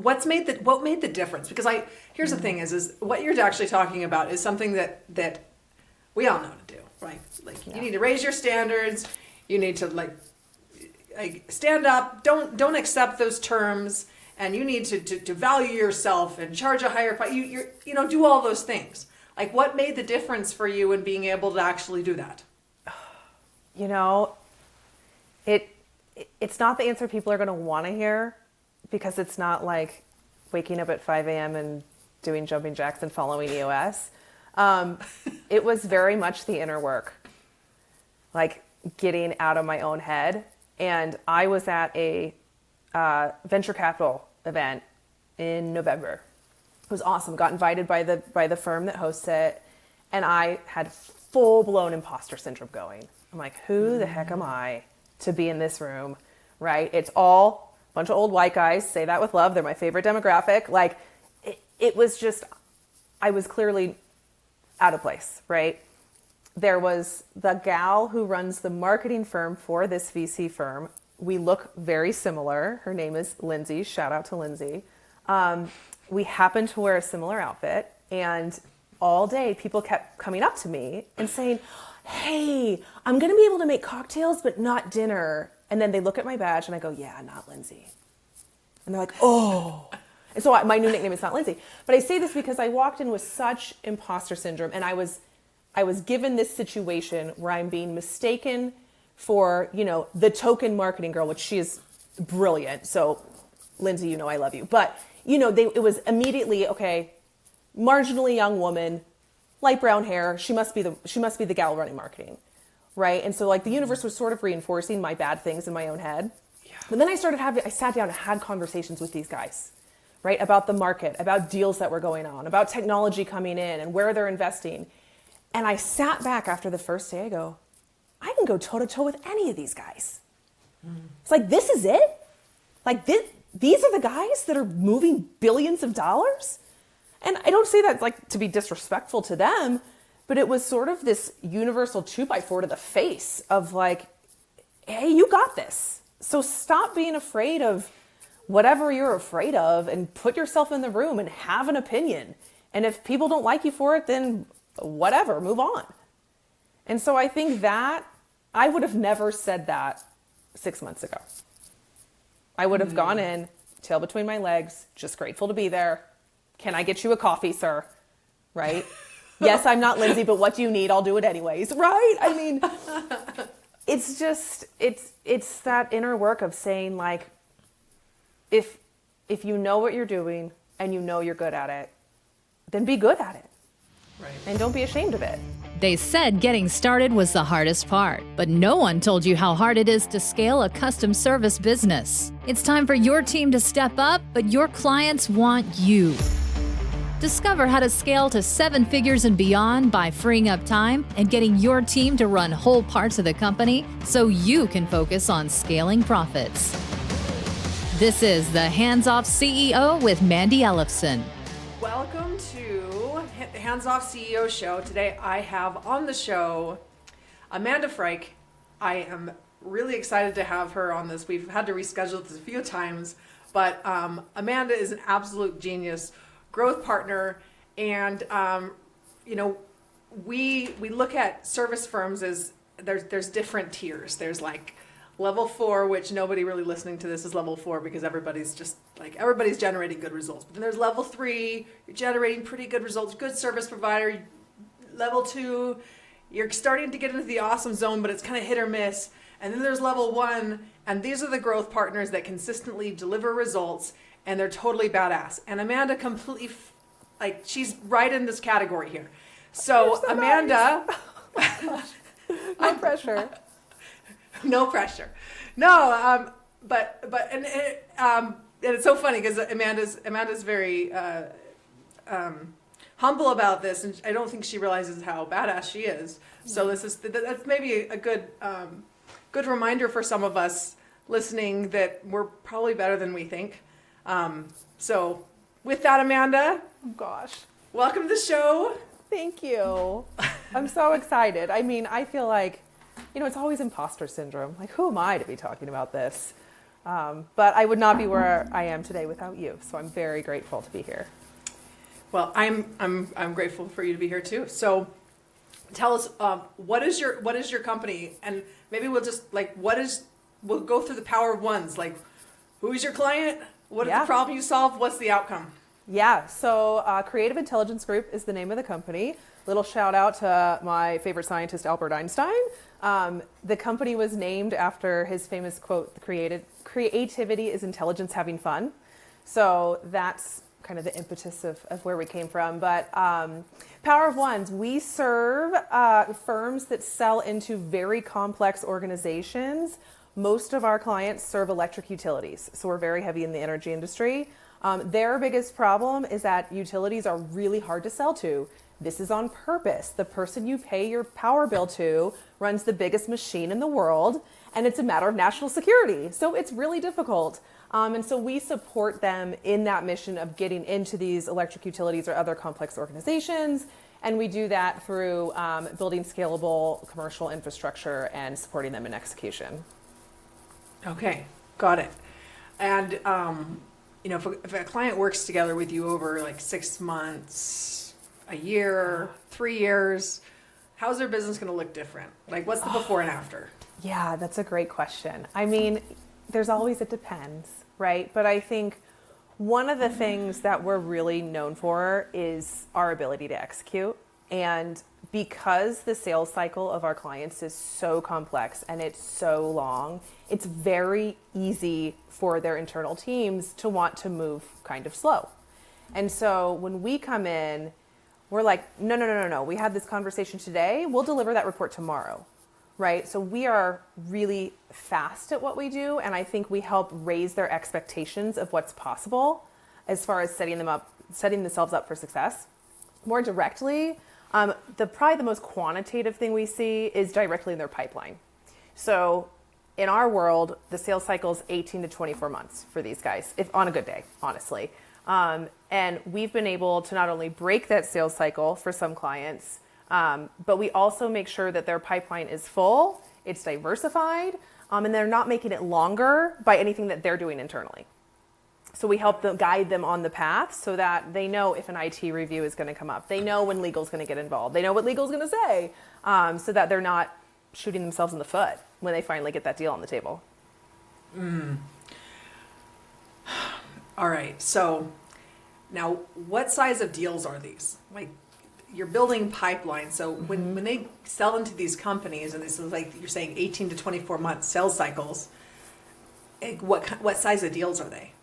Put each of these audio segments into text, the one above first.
what made the difference? Because here's the thing is what you're actually talking about is something that we all know to do, right? Like you need to raise your standards. You need to like stand up. Don't accept those terms, and you need to value yourself and charge a higher price. You do all those things. Like what made the difference for you in being able to actually do that? You know, it's not the answer people are going to want to hear, because it's not like waking up at 5 a.m. and doing jumping jacks and following EOS. It was very much the inner work, like getting out of my own head. And I was at a venture capital event in November. It was awesome. Got invited by the firm that hosts it, and I had full-blown imposter syndrome going. I'm like, who the heck am I to be in this room, right? It's all a bunch of old white guys. Say that with love. They're my favorite demographic. Like, it was just, I was clearly out of place, right? There was the gal who runs the marketing firm for this VC firm. We look very similar. Her name is Lindsay. Shout out to Lindsay. We happened to wear a similar outfit, and all day people kept coming up to me and saying, hey, I'm going to be able to make cocktails, but not dinner. And then they look at my badge and I go, yeah, not Lindsay. And they're like, oh. And so my new nickname is not Lindsay. But I say this because I walked in with such imposter syndrome, and I was given this situation where I'm being mistaken for, the token marketing girl, which she is brilliant. So Lindsay, I love you. But, it was immediately, okay, marginally young woman, light brown hair. She must be the gal running marketing. Right. And so like the universe was sort of reinforcing my bad things in my own head. Yeah. But then I sat down and had conversations with these guys, right? About the market, about deals that were going on, about technology coming in and where they're investing. And I sat back after the first day. I go, I can go toe to toe with any of these guys. It's like, this is it? Like these are the guys that are moving billions of dollars? And I don't say that like to be disrespectful to them, but it was sort of this universal 2x4 to the face of like, hey, you got this. So stop being afraid of whatever you're afraid of and put yourself in the room and have an opinion. And if people don't like you for it, then whatever, move on. And so I think that I would have never said that 6 months ago. I would have gone in, tail between my legs, just grateful to be there. Can I get you a coffee, sir? Right? Yes, I'm not Lindsay, but what do you need? I'll do it anyways. Right? I mean, it's just, it's that inner work of saying like, if you know what you're doing and you know you're good at it, then be good at it. Right. And don't be ashamed of it. They said getting started was the hardest part, but no one told you how hard it is to scale a custom service business. It's time for your team to step up, but your clients want you. Discover how to scale to 7 figures and beyond by freeing up time and getting your team to run whole parts of the company so you can focus on scaling profits. This is the Hands Off CEO with Mandi Ellefson. Welcome to the Hands Off CEO show. Today I have on the show Amanda Freick. I am really excited to have her on this. We've had to reschedule this a few times, but Amanda is an absolute genius, growth partner, and we look at service firms as there's different tiers. There's like level 4, which nobody really listening to this is level 4 because everybody's generating good results. But then there's level 3, you're generating pretty good results, good service provider. Level 2, you're starting to get into the awesome zone, but it's kind of hit or miss. And then there's level 1, and these are the growth partners that consistently deliver results, and they're totally badass. And Amanda completely, she's right in this category here. So Amanda, nice. No pressure. No pressure. No, and it's so funny because Amanda's very humble about this, and I don't think she realizes how badass she is. So that's maybe a good reminder for some of us listening that we're probably better than we think. So with that, Amanda, oh gosh, welcome to the show. Thank you. I'm so excited. I mean, I feel like, it's always imposter syndrome. Like, who am I to be talking about this? But I would not be where I am today without you. So I'm very grateful to be here. Well, I'm grateful for you to be here too. So tell us, what is your company? And maybe we'll just we'll go through the power of ones. Like, who is your client? What is the problem you solve? What's the outcome? Yeah, so Creative Intelligence Group is the name of the company. Little shout out to my favorite scientist, Albert Einstein. The company was named after his famous quote, creativity is intelligence having fun. So that's kind of the impetus of where we came from. But Power of Ones, we serve firms that sell into very complex organizations. Most of our clients serve electric utilities, so we're very heavy in the energy industry. Their biggest problem is that utilities are really hard to sell to. This is on purpose. The person you pay your power bill to runs the biggest machine in the world, and it's a matter of national security. So it's really difficult. And so we support them in that mission of getting into these electric utilities or other complex organizations. And we do that through building scalable commercial infrastructure and supporting them in execution. Okay, got it. And if a client works together with you over like 6 months, a year, 3 years, how's their business going to look different? Like, what's the before and after? Yeah, that's a great question. I mean, there's always, it depends, right? But I think one of the things that we're really known for is our ability to execute. And because the sales cycle of our clients is so complex and it's so long, it's very easy for their internal teams to want to move kind of slow. And so when we come in, we're like, no. We had this conversation today. We'll deliver that report tomorrow, right? So we are really fast at what we do. And I think we help raise their expectations of what's possible as far as setting themselves up for success. More directly, probably the most quantitative thing we see is directly in their pipeline. So in our world, the sales cycle is 18 to 24 months for these guys, if on a good day, honestly. And we've been able to not only break that sales cycle for some clients, but we also make sure that their pipeline is full, it's diversified, and they're not making it longer by anything that they're doing internally. So we help them guide them on the path so that they know if an IT review is going to come up. They know when legal's going to get involved. They know what legal's going to say, so that they're not shooting themselves in the foot when they finally get that deal on the table. All right. So now, what size of deals are these? Like, you're building pipeline. So when they sell into these companies, and this is like you're saying 18 to 24 month sales cycles, what size of deals are they?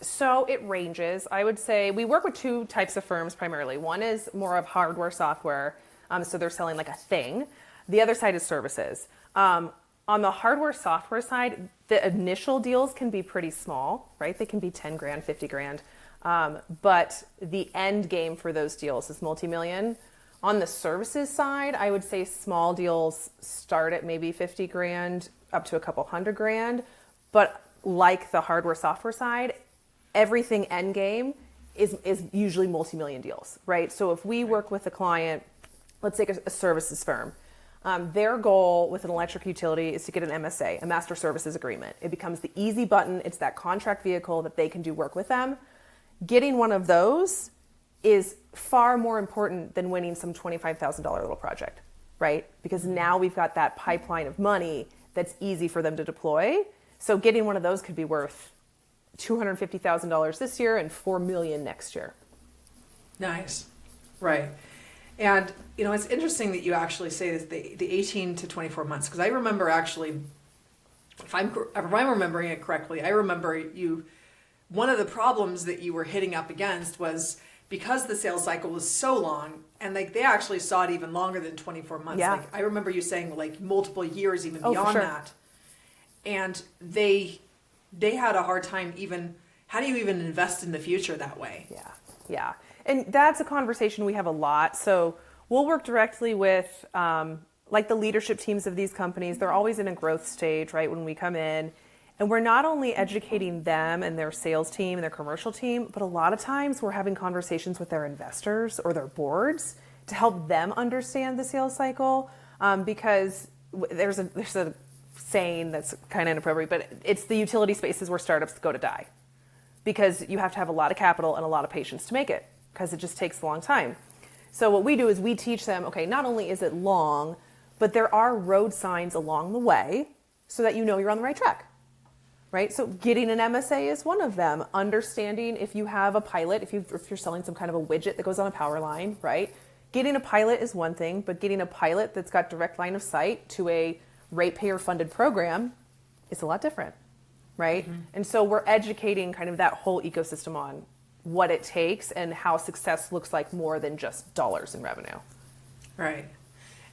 So it ranges. I would say we work with two types of firms primarily. One is more of hardware, software. So they're selling like a thing. The other side is services. On the hardware, software side, the initial deals can be pretty small, right? They can be 10 grand, 50 grand. But the end game for those deals is multi-million. On the services side, I would say small deals start at maybe 50 grand up to a couple $100,000. But like the hardware, software side, everything end game is usually multi-million deals, right? So if we work with a client, let's take a services firm, their goal with an electric utility is to get an MSA, a master services agreement. It becomes the easy button. It's that contract vehicle that they can do work with them. Getting one of those is far more important than winning some $25,000 little project, right? Because now we've got that pipeline of money that's easy for them to deploy. So getting one of those could be worth $250,000 this year and $4 million next year. Nice. Right. And, it's interesting that you actually say this, the 18 to 24 months, because I remember actually, if I'm remembering it correctly, I remember one of the problems that you were hitting up against was because the sales cycle was so long, and they actually saw it even longer than 24 months. Yeah. I remember you saying multiple years even beyond that. And they had a hard time how do you even invest in the future that way? Yeah. And that's a conversation we have a lot. So we'll work directly with the leadership teams of these companies. They're always in a growth stage, right, when we come in. And we're not only educating them and their sales team and their commercial team, but a lot of times we're having conversations with their investors or their boards to help them understand the sales cycle. Because there's a saying that's kind of inappropriate, but it's the utility spaces where startups go to die, because you have to have a lot of capital and a lot of patience to make it, because it just takes a long time. So what we do is we teach them, okay, not only is it long, but there are road signs along the way so that you know you're on the right track, right? So getting an MSA is one of them. Understanding if you have a pilot, if you're selling some kind of a widget that goes on a power line, right? Getting a pilot is one thing, but getting a pilot that's got direct line of sight to a ratepayer funded program is a lot different, right? Mm-hmm. And so we're educating kind of that whole ecosystem on what it takes and how success looks like more than just dollars in revenue. Right.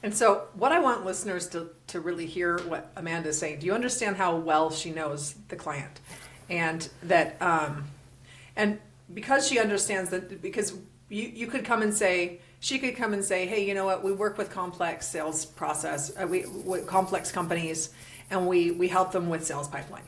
And so what I want listeners to really hear what Amanda is saying, do you understand how well she knows the client? And that, and because she understands that, because you could come and say, she could come and say, hey, you know what, we work with complex sales process, with complex companies, and we help them with sales pipeline.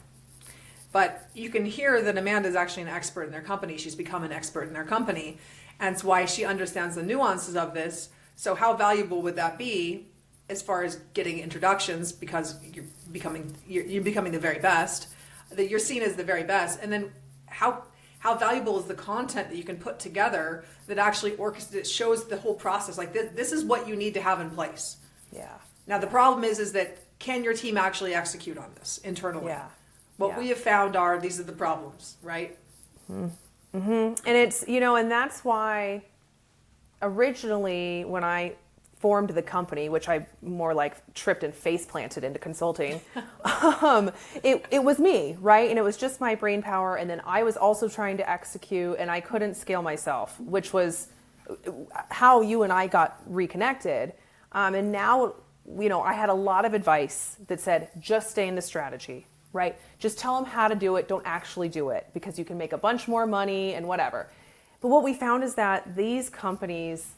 But you can hear that Amanda is actually an expert in their company. She's become an expert in their company. And it's why she understands the nuances of this. So how valuable would that be as far as getting introductions, because you're becoming the very best, that you're seen as the very best. And then how valuable is the content that you can put together that actually that shows the whole process? Like this is what you need to have in place. Yeah. Now the problem is that can your team actually execute on this internally? Yeah. What we have found are these are the problems, right? Mm-hmm. And it's, and that's why originally when I formed the company, which I more like tripped and face planted into consulting, it was me, right? And it was just my brain power. And then I was also trying to execute, and I couldn't scale myself, which was how you and I got reconnected. And now, I had a lot of advice that said, just stay in the strategy. Right? Just tell them how to do it. Don't actually do it, because you can make a bunch more money and whatever. But what we found is that these companies,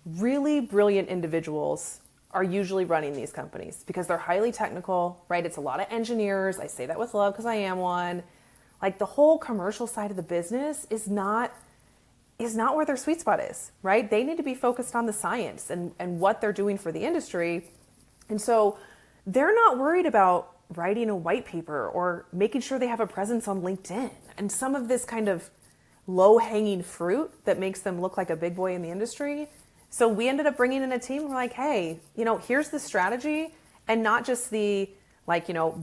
really brilliant individuals, are usually running these companies because they're highly technical, right? It's a lot of engineers. I say that with love because I am one. Like the whole commercial side of the business is not where their sweet spot is, right? They need to be focused on the science and what they're doing for the industry. And so they're not worried about writing a white paper or making sure they have a presence on LinkedIn and some of this kind of low-hanging fruit that makes them look like a big boy in the industry. So we ended up bringing in a team. We're like, hey, here's the strategy, and not just the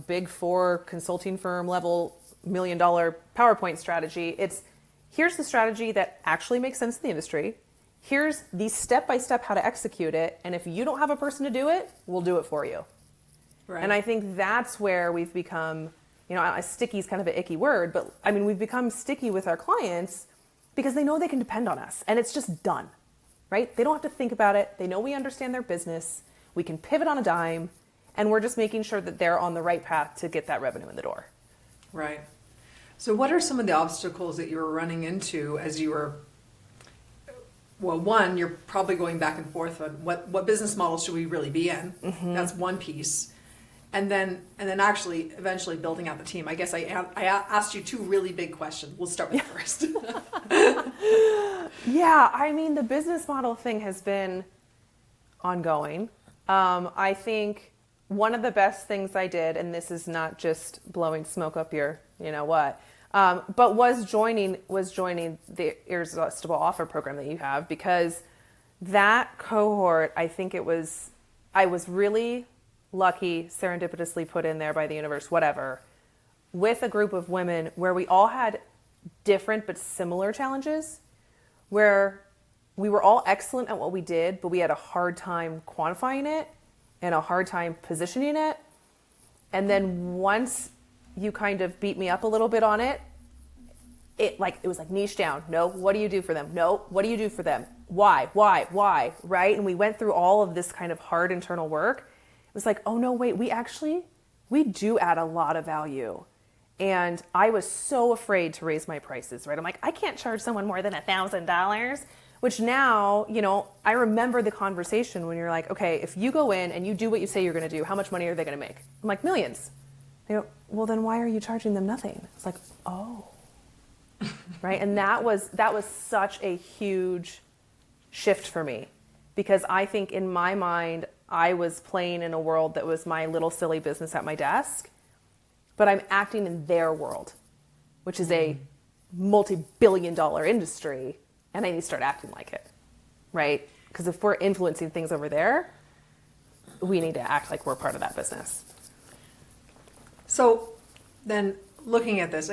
big four consulting firm level $1 million PowerPoint strategy. It's here's the strategy that actually makes sense in the industry. Here's the step-by-step how to execute it. And if you don't have a person to do it, we'll do it for you. Right. And I think that's where we've become, sticky is kind of an icky word, but we've become sticky with our clients because they know they can depend on us, and it's just done, right? They don't have to think about it. They know we understand their business. We can pivot on a dime, and we're just making sure that they're on the right path to get that revenue in the door. Right. So what are some of the obstacles that you were running into as you were, well, one, you're probably going back and forth on what business model should we really be in? Mm-hmm. That's one piece. And then actually eventually building out the team. I guess I asked you two really big questions. We'll start with the first. Yeah, the business model thing has been ongoing. I think one of the best things I did, and this is not just blowing smoke up your, but was joining the Irresistible Offer program that you have, because that cohort, I think I was really lucky, serendipitously put in there by the universe, whatever, with a group of women where we all had different but similar challenges, where we were all excellent at what we did, but we had a hard time quantifying it and a hard time positioning it. And then once you kind of beat me up a little bit on it, it was like niche down. No, what do you do for them? No, what do you do for them? Why, right? And we went through all of this kind of hard internal work. It was like, oh no, wait, we do add a lot of value. And I was so afraid to raise my prices, right? I'm like, I can't charge someone more than $1,000, which now, I remember the conversation when you're like, okay, if you go in and you do what you say you're going to do, how much money are they going to make? I'm like, millions. They go, well, then why are you charging them nothing? It's like, oh, right. And that was such a huge shift for me, because I think in my mind, I was playing in a world that was my little silly business at my desk, but I'm acting in their world, which is a multi-billion-dollar industry, and I need to start acting like it, right? Because if we're influencing things over there, we need to act like we're part of that business. So then looking at this,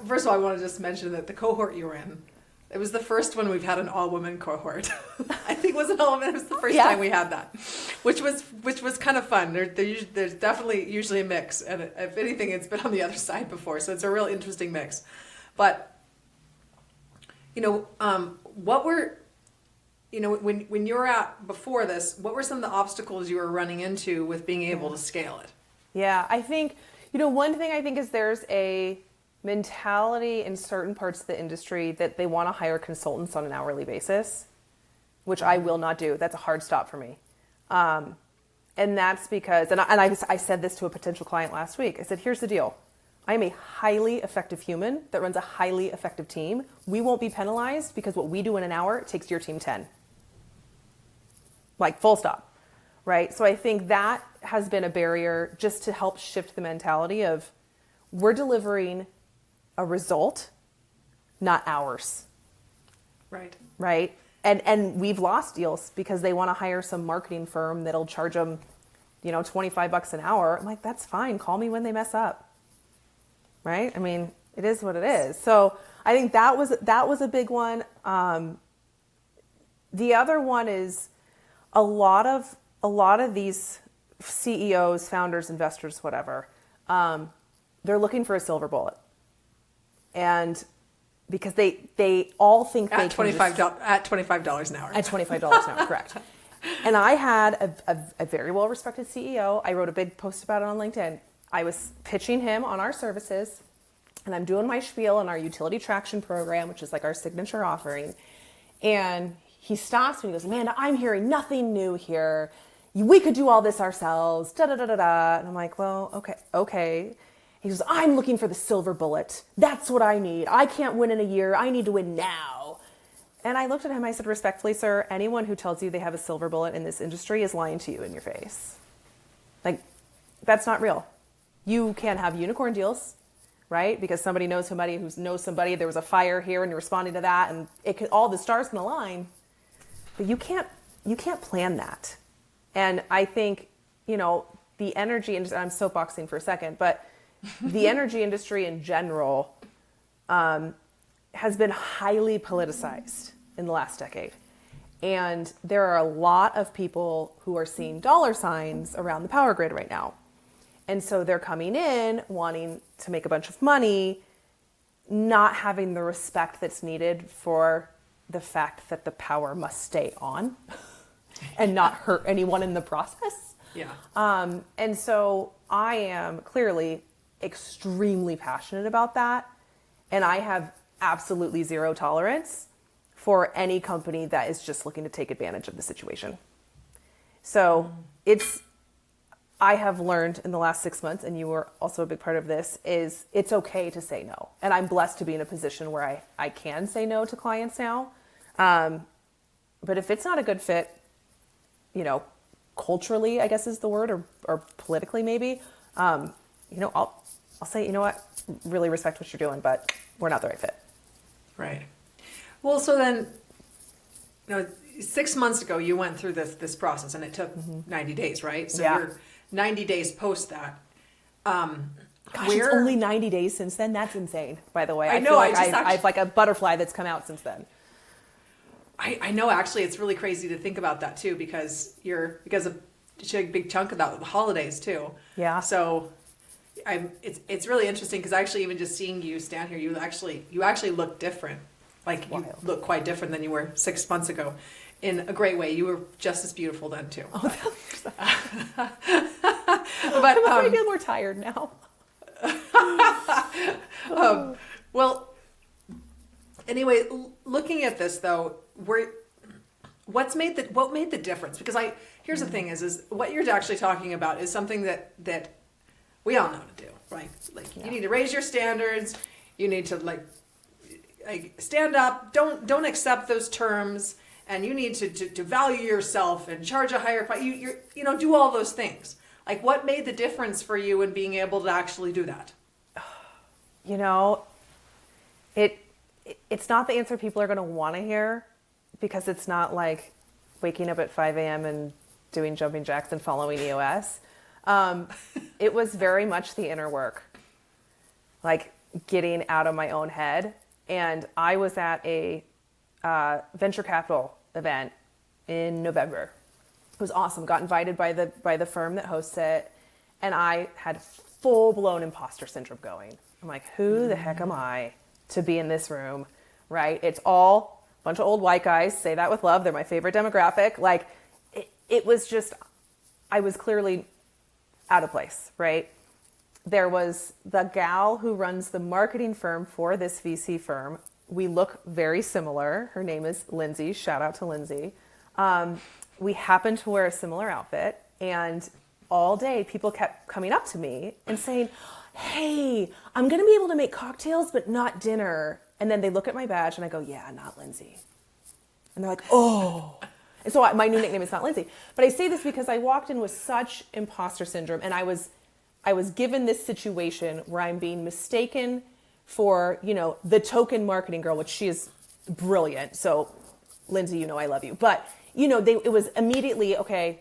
first of all, I want to just mention that the cohort you were in, it was the first one we've had an all-women cohort. I think it was an all-women. It was the first time we had that, which was kind of fun. There's definitely usually a mix, and if anything, it's been on the other side before, so it's a real interesting mix. But what were when you were out before this, what were some of the obstacles you were running into with being able to scale it? Yeah, I think one thing I think is there's a mentality in certain parts of the industry that they want to hire consultants on an hourly basis, which I will not do. That's a hard stop for me. And that's because, and I said this to a potential client last week. I said, here's the deal. I am a highly effective human that runs a highly effective team. We won't be penalized because what we do in an hour takes your team 10. Like full stop, right? So I think that has been a barrier just to help shift the mentality of we're delivering a result, not hours. Right. Right. And we've lost deals because they want to hire some marketing firm that'll charge them, $25 an hour. I'm like, that's fine. Call me when they mess up. Right. I mean, it is what it is. So I think that was a big one. The other one is a lot of these CEOs, founders, investors, whatever, they're looking for a silver bullet. And because they all think at they $25 can at $25 an hour. at $25 an hour, correct. And I had a very well-respected CEO. I wrote a big post about it on LinkedIn. I was pitching him on our services, and I'm doing my spiel on our utility traction program, which is like our signature offering. And he stops me and goes, Amanda, I'm hearing nothing new here. We could do all this ourselves, da-da-da-da-da. And I'm like, well, okay. He goes, I'm looking for the silver bullet. That's what I need. I can't win in a year. I need to win now. And I looked at him, I said, respectfully, sir, anyone who tells you they have a silver bullet in this industry is lying to you in your face. Like, that's not real. You can have unicorn deals, right? Because somebody knows somebody who knows somebody. There was a fire here and you're responding to that, and all the stars can align. But you can't plan that. And I think, the energy, and I'm soapboxing for a second, but the energy industry in general has been highly politicized in the last decade. And there are a lot of people who are seeing dollar signs around the power grid right now. And so they're coming in wanting to make a bunch of money, not having the respect that's needed for the fact that the power must stay on and not hurt anyone in the process. Yeah. And so I am clearly extremely passionate about that. And I have absolutely zero tolerance for any company that is just looking to take advantage of the situation. So I have learned in the last 6 months, and you were also a big part of this, is it's okay to say no. And I'm blessed to be in a position where I can say no to clients now. But if it's not a good fit, culturally, I guess is the word, or politically maybe, I'll say, you know what, really respect what you're doing, but we're not the right fit. Right. Well, so then, 6 months ago, you went through this process, and it took 90 days, right? So you're 90 days post that. Gosh, it's only 90 days since then. That's insane, by the way. I know. Feel like I've like a butterfly that's come out since then. I know, actually, it's really crazy to think about that, too, because a big chunk of that with the holidays, too. Yeah. So it's really interesting because actually even just seeing you stand here, you actually look different. Like you look quite different than you were 6 months ago, in a great way. You were just as beautiful then too. Oh, but I feel more tired now. Well, anyway, looking at this though, what made the difference? Because here's the thing is what you're actually talking about is something that we all know to do, right? Like you need to raise your standards. You need to like stand up. Don't accept those terms and you need to value yourself and charge a higher price. You know, do all those things. Like, what made the difference for you in being able to actually do that? You know, it's not the answer people are going to want to hear, because it's not like waking up at 5 a.m. and doing jumping jacks and following EOS. It was very much the inner work, like getting out of my own head. And I was at a venture capital event in November. It was awesome. Got invited by the firm that hosts it, and I had full-blown imposter syndrome going. I'm like, who the heck am I to be in this room, right? It's all a bunch of old white guys. Say that with love. They're my favorite demographic. Like, it was just, I was clearly out of place, right? There was the gal who runs the marketing firm for this VC firm. We look very similar. Her name is Lindsay. Shout out to Lindsay. We happened to wear a similar outfit, and all day people kept coming up to me and saying, hey, I'm going to be able to make cocktails, but not dinner. And then they look at my badge and I go, yeah, not Lindsay. And they're like, oh. And so my new nickname is not Lindsay. But I say this because I walked in with such imposter syndrome, and I was given this situation where I'm being mistaken for, you know, the token marketing girl, which she is brilliant. So Lindsay, you know, I love you. But, you know, it was immediately, okay,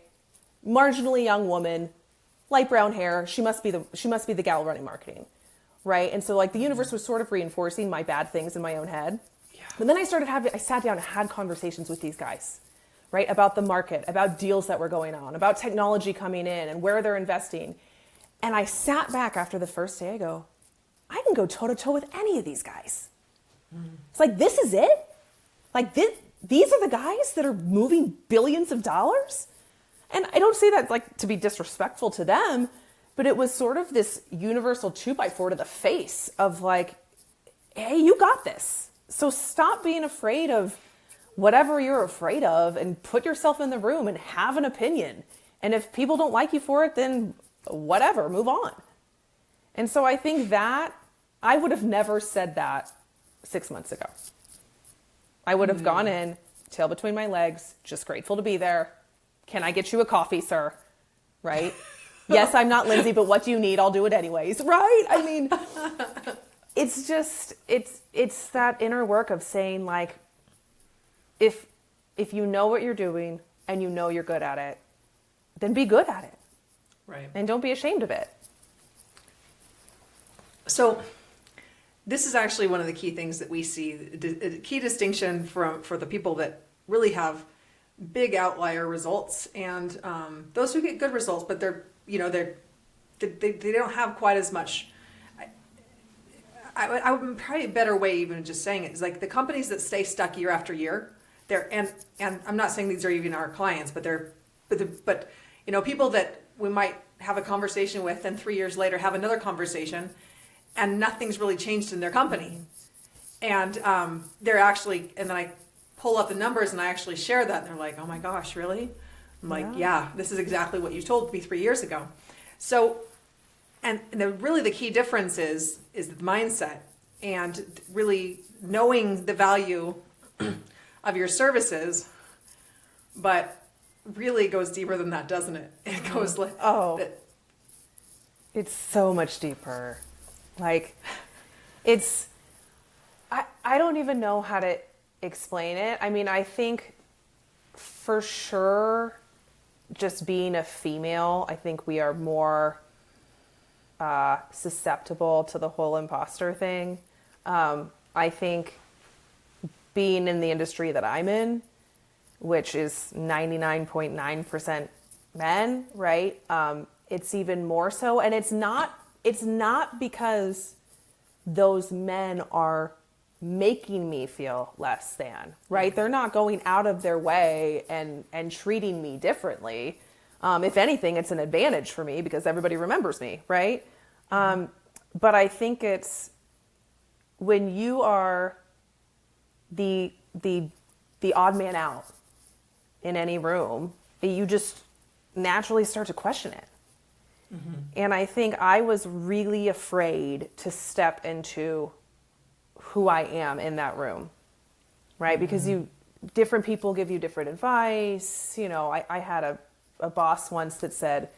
marginally young woman, light brown hair. She must be the gal running marketing. Right. And so like the universe was sort of reinforcing my bad things in my own head. Yeah. But then I sat down and had conversations with these guys, right? About the market, about deals that were going on, about technology coming in and where they're investing. And I sat back after the first day. I go, I can go toe to toe with any of these guys. It's like, this is it? Like these are the guys that are moving billions of dollars? And I don't say that like to be disrespectful to them, but it was sort of this universal 2x4 to the face of like, hey, you got this. So stop being afraid of whatever you're afraid of and put yourself in the room and have an opinion. And if people don't like you for it, then whatever, move on. And so I think that I would have never said that 6 months ago. I would have gone in, tail between my legs, just grateful to be there. Can I get you a coffee, sir? Right? Yes, I'm not Lindsay, but what do you need? I'll do it anyways. Right? I mean, it's just, it's that inner work of saying like, if you know what you're doing and you know you're good at it, then be good at it. Right. And don't be ashamed of it. So this is actually one of the key things that we see, the key distinction for the people that really have big outlier results and those who get good results, but they don't have quite as much. I would probably a better way even just saying it is like the companies that stay stuck year after year. And I'm not saying these are even our clients, but you know, people that we might have a conversation with and 3 years later have another conversation and nothing's really changed in their company. And they're actually, and then I pull up the numbers and I actually share that and they're like, oh my gosh, really? I'm like, yeah, this is exactly what you told me 3 years ago. So, and the key difference is the mindset and really knowing the value of your services, but really goes deeper than that, doesn't it? It goes like, it's so much deeper. Like, it's, I don't even know how to explain it. I mean, I think for sure, just being a female, I think we are more susceptible to the whole imposter thing. I think being in the industry that I'm in, which is 99.9% men, right? It's even more so. And it's not because those men are making me feel less than, right? They're not going out of their way and treating me differently. If anything, it's an advantage for me because everybody remembers me, right? But I think it's when you are the odd man out in any room, you just naturally start to question it. Mm-hmm. And I think I was really afraid to step into who I am in that room, right? Mm-hmm. Because different people give you different advice. You know, I had a boss once that said,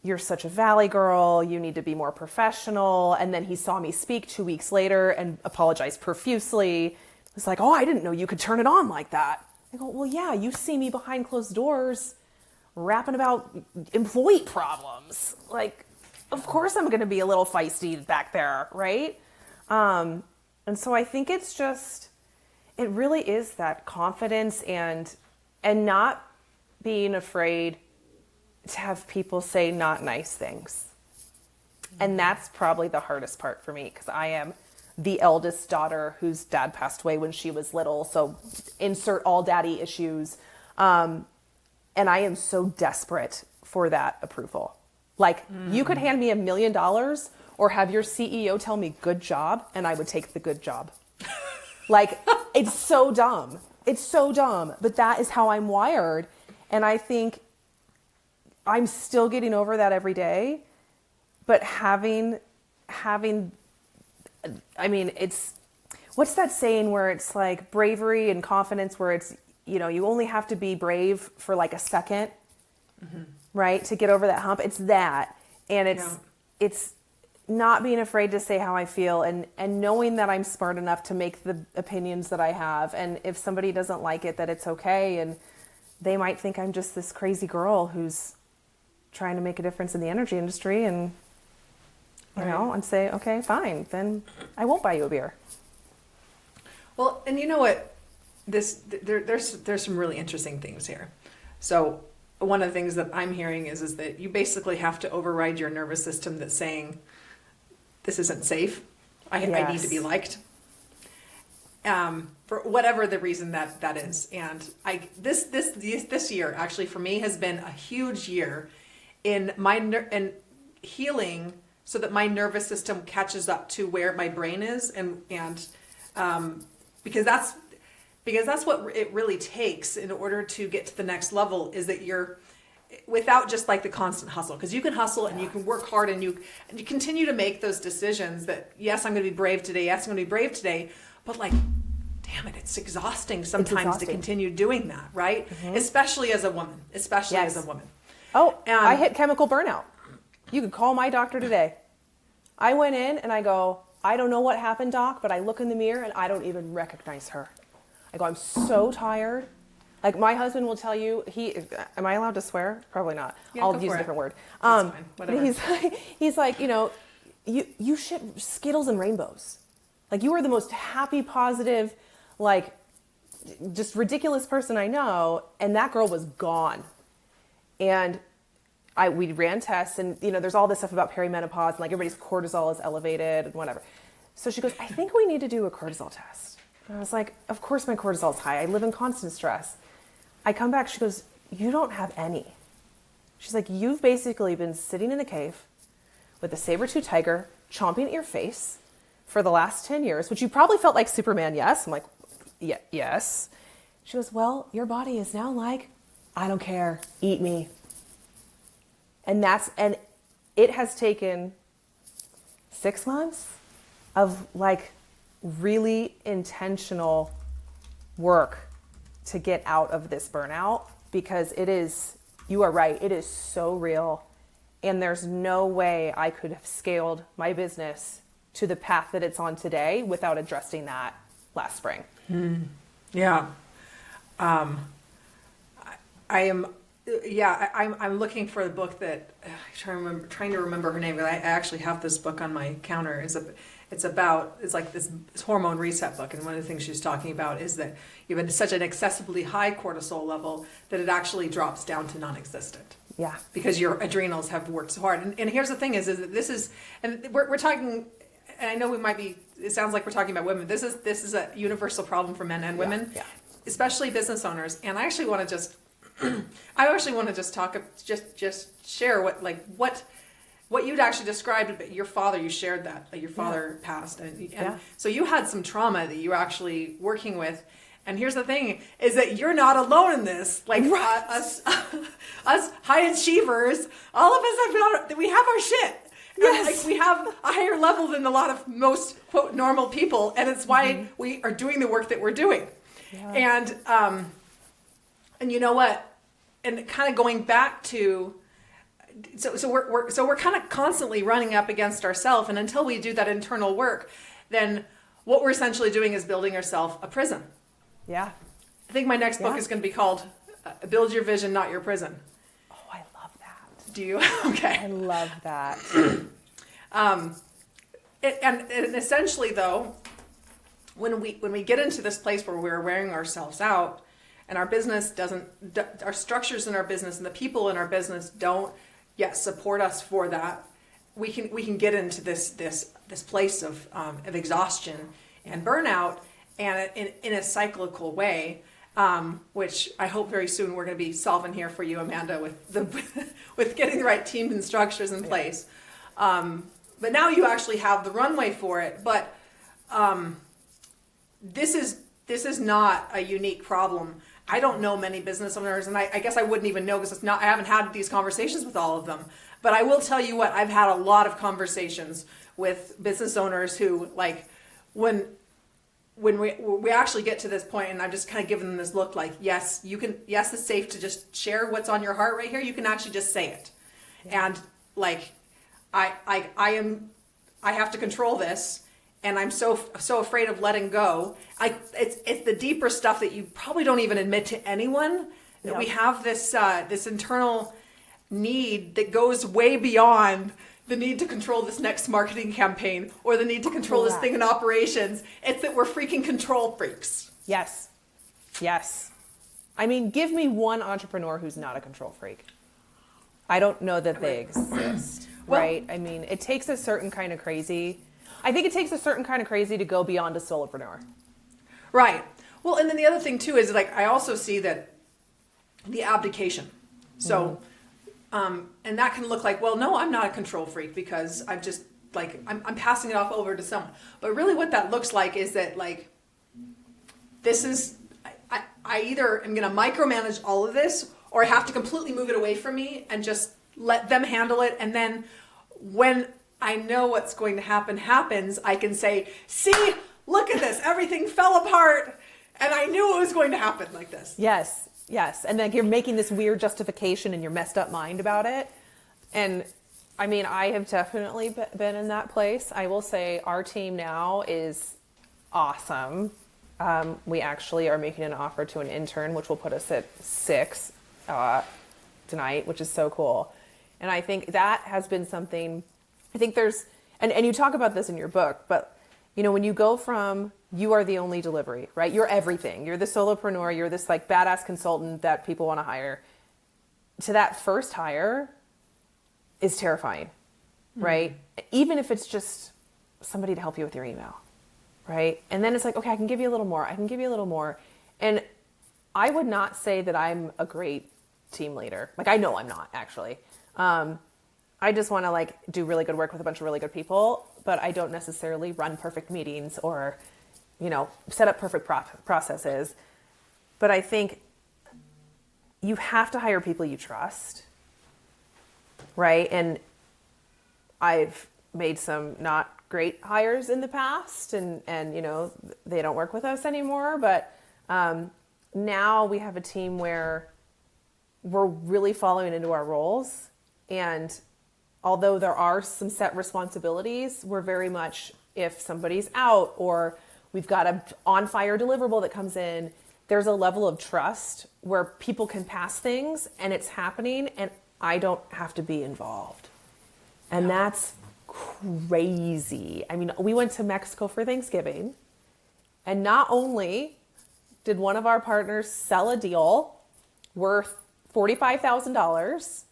"You're such a valley girl, you need to be more professional." And then he saw me speak 2 weeks later and apologized profusely. It was like, "Oh, I didn't know you could turn it on like that." I go, "Well, yeah, you see me behind closed doors rapping about employee problems. Like, of course I'm going to be a little feisty back there, right?" And so I think it's just, it really is that confidence and not being afraid to have people say not nice things. And that's probably the hardest part for me, because I am the eldest daughter whose dad passed away when she was little. So insert all daddy issues. And I am so desperate for that approval. Like, you could hand me $1 million or have your CEO tell me good job, and I would take the good job. Like, it's so dumb. It's so dumb. But that is how I'm wired. And I think I'm still getting over that every day. But having, I mean, it's, what's that saying where it's like bravery and confidence, where it's, you know, you only have to be brave for like a second, right? To get over that hump. It's that. And it's not being afraid to say how I feel, and knowing that I'm smart enough to make the opinions that I have. And if somebody doesn't like it, that it's okay. And they might think I'm just this crazy girl who's trying to make a difference in the energy industry, and, you know, and say, okay, fine, then I won't buy you a beer. Well, and you know what? There's some really interesting things here. So one of the things that I'm hearing is that you basically have to override your nervous system that's saying, this isn't safe. I need to be liked. For whatever the reason that is. And this year actually for me has been a huge year in in healing, so that my nervous system catches up to where my brain is, and because that's what it really takes in order to get to the next level, is that you're without just like the constant hustle, because you can hustle and you can work hard and you continue to make those decisions that, yes, I'm going to be brave today. Yes, I'm going to be brave today. But like, damn it, it's exhausting sometimes to continue doing that, right? Especially as a woman, as a woman. Oh, I hit chemical burnout. You could call my doctor today. I went in and I go, I don't know what happened, doc, but I look in the mirror and I don't even recognize her. I go, I'm so tired. Like, my husband will tell you, am I allowed to swear? Probably not. Yeah, I'll use a different word. That's fine. Whatever. But he's like, you know, you ship Skittles and rainbows. Like, you are the most happy, positive, like, just ridiculous person I know. And that girl was gone. And we ran tests, and, you know, there's all this stuff about perimenopause, and like everybody's cortisol is elevated and whatever. So she goes, I think we need to do a cortisol test. And I was like, of course my cortisol's high. I live in constant stress. I come back, she goes, you don't have any. She's like, you've basically been sitting in a cave with a saber-tooth tiger chomping at your face for the last 10 years, which you probably felt like Superman, yes? I'm like, yeah, yes. She goes, well, your body is now like, I don't care, eat me. And it has taken 6 months of like really intentional work to get out of this burnout, because you are right, it is so real. And there's no way I could have scaled my business to the path that it's on today without addressing that last spring. Yeah. I'm looking for the book that I'm trying to remember her name, but I actually have this book on my counter. It's like this hormone reset book, and one of the things she's talking about is that you have such an excessively high cortisol level that it actually drops down to non-existent. Yeah. Because your adrenals have worked so hard. And here's the thing is that this is, and we're talking, and I know it sounds like we're talking about women. This is a universal problem for men and women, especially business owners. And I actually want to just share what you'd actually described, but your father, you shared that your father passed. And so you had some trauma that you were actually working with. And here's the thing is that you're not alone in this. Like us high achievers, all of us we have our shit. Yes. Like, we have a higher level than a lot of most quote normal people. And it's why we are doing the work that we're doing. And you know what? And kind of going back to, so we're kind of constantly running up against ourselves, and until we do that internal work, then what we're essentially doing is building ourselves a prison. Yeah. I think my next book is going to be called Build Your Vision, Not Your Prison. Oh, I love that. Do you? Okay. I love that. And essentially, though, when we get into this place where we're wearing ourselves out, and our business doesn't, our structures in our business and the people in our business don't yet support us for that, we can get into this place of exhaustion and burnout, and in a cyclical way, which I hope very soon we're going to be solving here for you, Amanda, with getting the right teams and structures in place. But now you actually have the runway for it. But this is not a unique problem. I don't know many business owners, and I guess I wouldn't even know because I haven't had these conversations with all of them. But I will tell you what, I've had a lot of conversations with business owners who, like, when we actually get to this point, and I'm just kind of giving them this look like, yes, it's safe to just share what's on your heart right here. You can actually just say it. Yeah. And like, I have to control this, and I'm so afraid of letting go. It's the deeper stuff that you probably don't even admit to anyone, that we have this internal need that goes way beyond the need to control this next marketing campaign or the need to control this thing in operations. It's that we're freaking control freaks. Yes. I mean, give me one entrepreneur who's not a control freak. I don't know that they exist, right? I mean, it takes a certain kind of crazy. I think it takes a certain kind of crazy to go beyond a solopreneur. Right. Well, and then the other thing too is, like, I also see that the abdication. So, and that can look like, well, no, I'm not a control freak because I'm just like, I'm passing it off over to someone. But really what that looks like is that, like, this is, I either am going to micromanage all of this, or I have to completely move it away from me and just let them handle it. And then when I know what's going to happens, I can say, see, look at this, everything fell apart, and I knew it was going to happen like this. Yes. And then you're making this weird justification in your messed up mind about it. And I mean, I have definitely been in that place. I will say our team now is awesome. We actually are making an offer to an intern, which will put us at 6 tonight, which is so cool. And I think that has been something, I think there's, and you talk about this in your book, but you know, when you go from, you are the only delivery, right? You're everything. You're the solopreneur. You're this like badass consultant that people want to hire. To that first hire is terrifying, right? Even if it's just somebody to help you with your email, right? And then it's like, okay, I can give you a little more. And I would not say that I'm a great team leader. Like, I know I'm not, actually. I just want to like do really good work with a bunch of really good people, but I don't necessarily run perfect meetings or, you know, set up perfect processes. But I think you have to hire people you trust, right? And I've made some not great hires in the past, and you know, they don't work with us anymore. But now we have a team where we're really following into our roles, and although there are some set responsibilities, we're very much, if somebody's out or we've got a on-fire deliverable that comes in, there's a level of trust where people can pass things and it's happening and I don't have to be involved. And that's crazy. I mean, we went to Mexico for Thanksgiving, and not only did one of our partners sell a deal worth $45,000,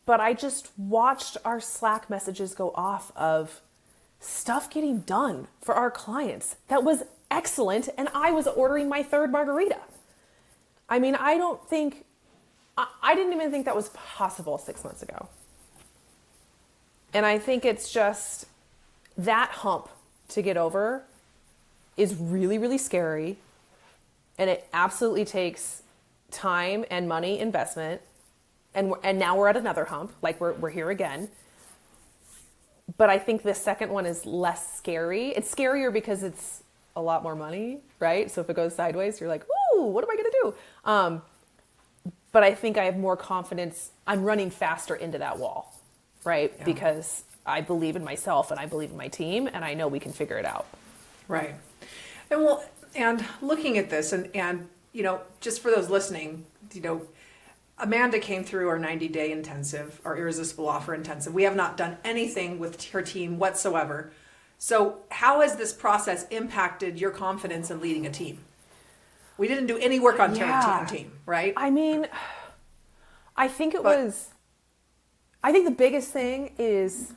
but I just watched our Slack messages go off of stuff getting done for our clients. That was excellent. And I was ordering my 3rd margarita. I mean, I didn't even think that was possible 6 months ago. And I think it's just that hump to get over is really, really scary. And it absolutely takes time and money investment. And now we're at another hump, like we're here again. But I think the second one is less scary. It's scarier because a lot more money, right? So if it goes sideways, you're like, ooh, what am I going to do? But I think I have more confidence. I'm running faster into that wall, right? Yeah. Because I believe in myself and I believe in my team and I know we can figure it out. Right. And looking at this and just for those listening, Amanda came through our 90-day intensive, our irresistible offer intensive. We have not done anything with her team whatsoever. So how has this process impacted your confidence in leading a team? We didn't do any work on team, right? I mean, I think the biggest thing is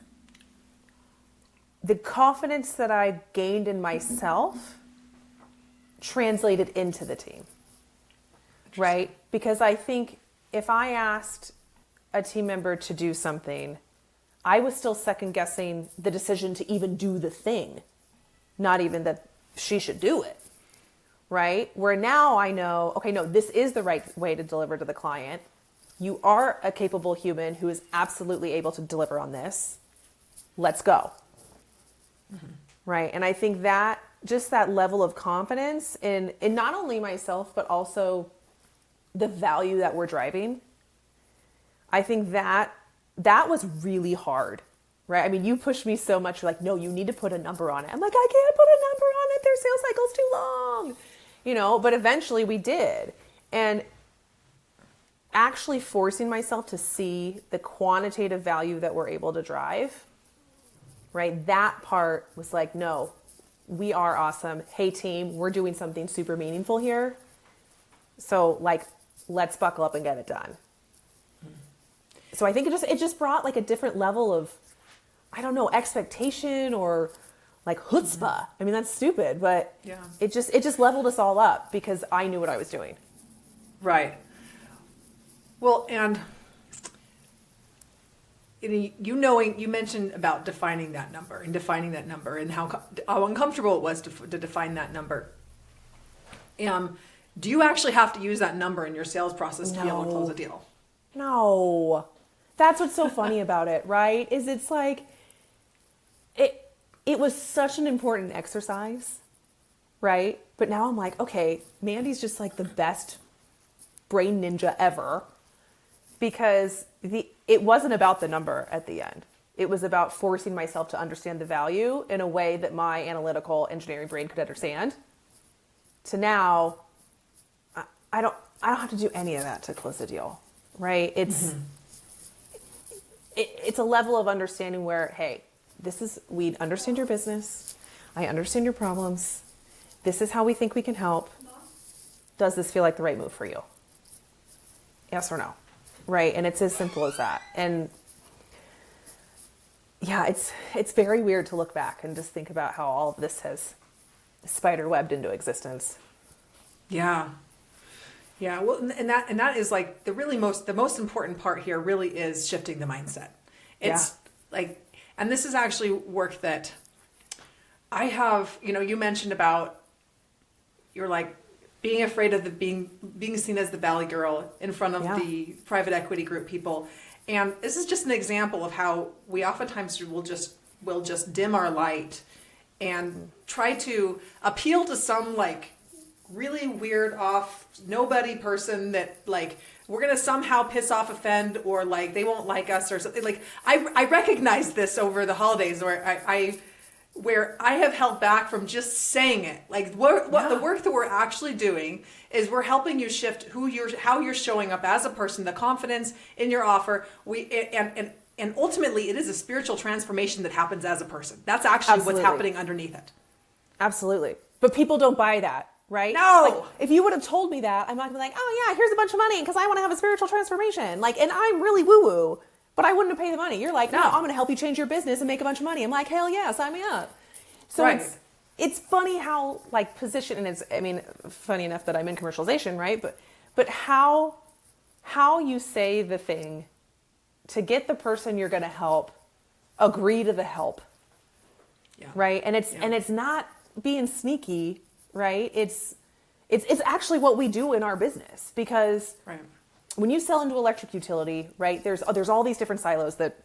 the confidence that I gained in myself translated into the team, right? Because I think if I asked a team member to do something, I was still second guessing the decision to even do the thing, not even that she should do it, right? Where now I know, okay, no, this is the right way to deliver to the client. You are a capable human who is absolutely able to deliver on this. Let's go. Mm-hmm. Right. And I think that just that level of confidence in not only myself, but also the value that we're driving. I think that was really hard, right? I mean, you pushed me so much. You're like, no, you need to put a number on it. I'm like, I can't put a number on it. Their sales cycle's too long, but eventually we did. And actually forcing myself to see the quantitative value that we're able to drive, right? That part was like, no, we are awesome. Hey team, we're doing something super meaningful here. So let's buckle up and get it done. So I think it just brought like a different level of, I don't know, expectation or like chutzpah. I mean, that's stupid, but yeah. it just leveled us all up because I knew what I was doing. Right. Well, and you mentioned about defining that number and how uncomfortable it was to define that number. Do you actually have to use that number in your sales process to be able to close a deal? No. That's what's so funny about it, right? Is it's like, it was such an important exercise, right? But now I'm like, okay, Mandi's just like the best brain ninja ever because it wasn't about the number at the end. It was about forcing myself to understand the value in a way that my analytical engineering brain could understand. To now, I don't have to do any of that to close a deal, right? It's it's a level of understanding where, hey, we understand your business. I understand your problems. This is how we think we can help. Does this feel like the right move for you? Yes or no, right? And it's as simple as that. And yeah, it's very weird to look back and just think about how all of this has spider-webbed into existence. Yeah. Yeah, well, and that is like the most important part here really is shifting the mindset. It's like, and this is actually work that I have, you mentioned about, you're like being afraid of being seen as the valley girl in front of the private equity group people. And this is just an example of how we oftentimes will just dim our light and try to appeal to some like really weird off nobody person that like we're gonna somehow piss off, offend, or like they won't like us or something. Like I recognize this over the holidays where I have held back from just saying it. Like what the work that we're actually doing is we're helping you shift how you're showing up as a person, the confidence in your offer. And ultimately it is a spiritual transformation that happens as a person. That's actually what's happening underneath it. Absolutely. But people don't buy that. Right? No. Like, if you would have told me that, I'm not gonna be like, oh yeah, here's a bunch of money because I want to have a spiritual transformation. Like, and I'm really woo-woo, but I wouldn't have paid the money. You're like, no, I'm gonna help you change your business and make a bunch of money. I'm like, hell yeah, sign me up. So right. It's funny how like position, and funny enough that I'm in commercialization, right? But how you say the thing to get the person you're gonna help agree to the help. Yeah. Right? And it's not being sneaky. Right? It's actually what we do in our business because when you sell into electric utility, right, there's all these different silos that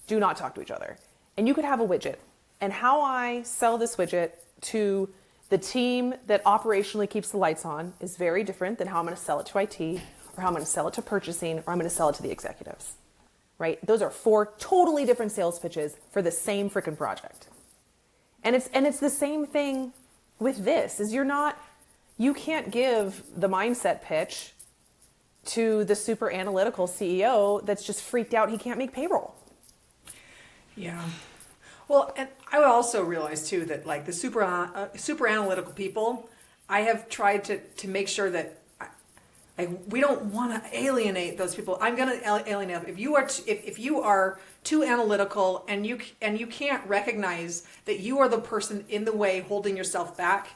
do not talk to each other. And you could have a widget. And how I sell this widget to The team that operationally keeps the lights on is very different than how I'm going to sell it to IT, or how I'm going to sell it to purchasing, or I'm going to sell it to the executives, right? Those are 4 totally different sales pitches for the same freaking project. And it's the same thing with this, is you can't give the mindset pitch to the super analytical CEO that's just freaked out he can't make payroll. Yeah. Well, and I would also realize too that like the super analytical people, I have tried to make sure that we don't want to alienate those people. I'm going to alienate them. If you are too analytical and you can't recognize that you are the person in the way holding yourself back,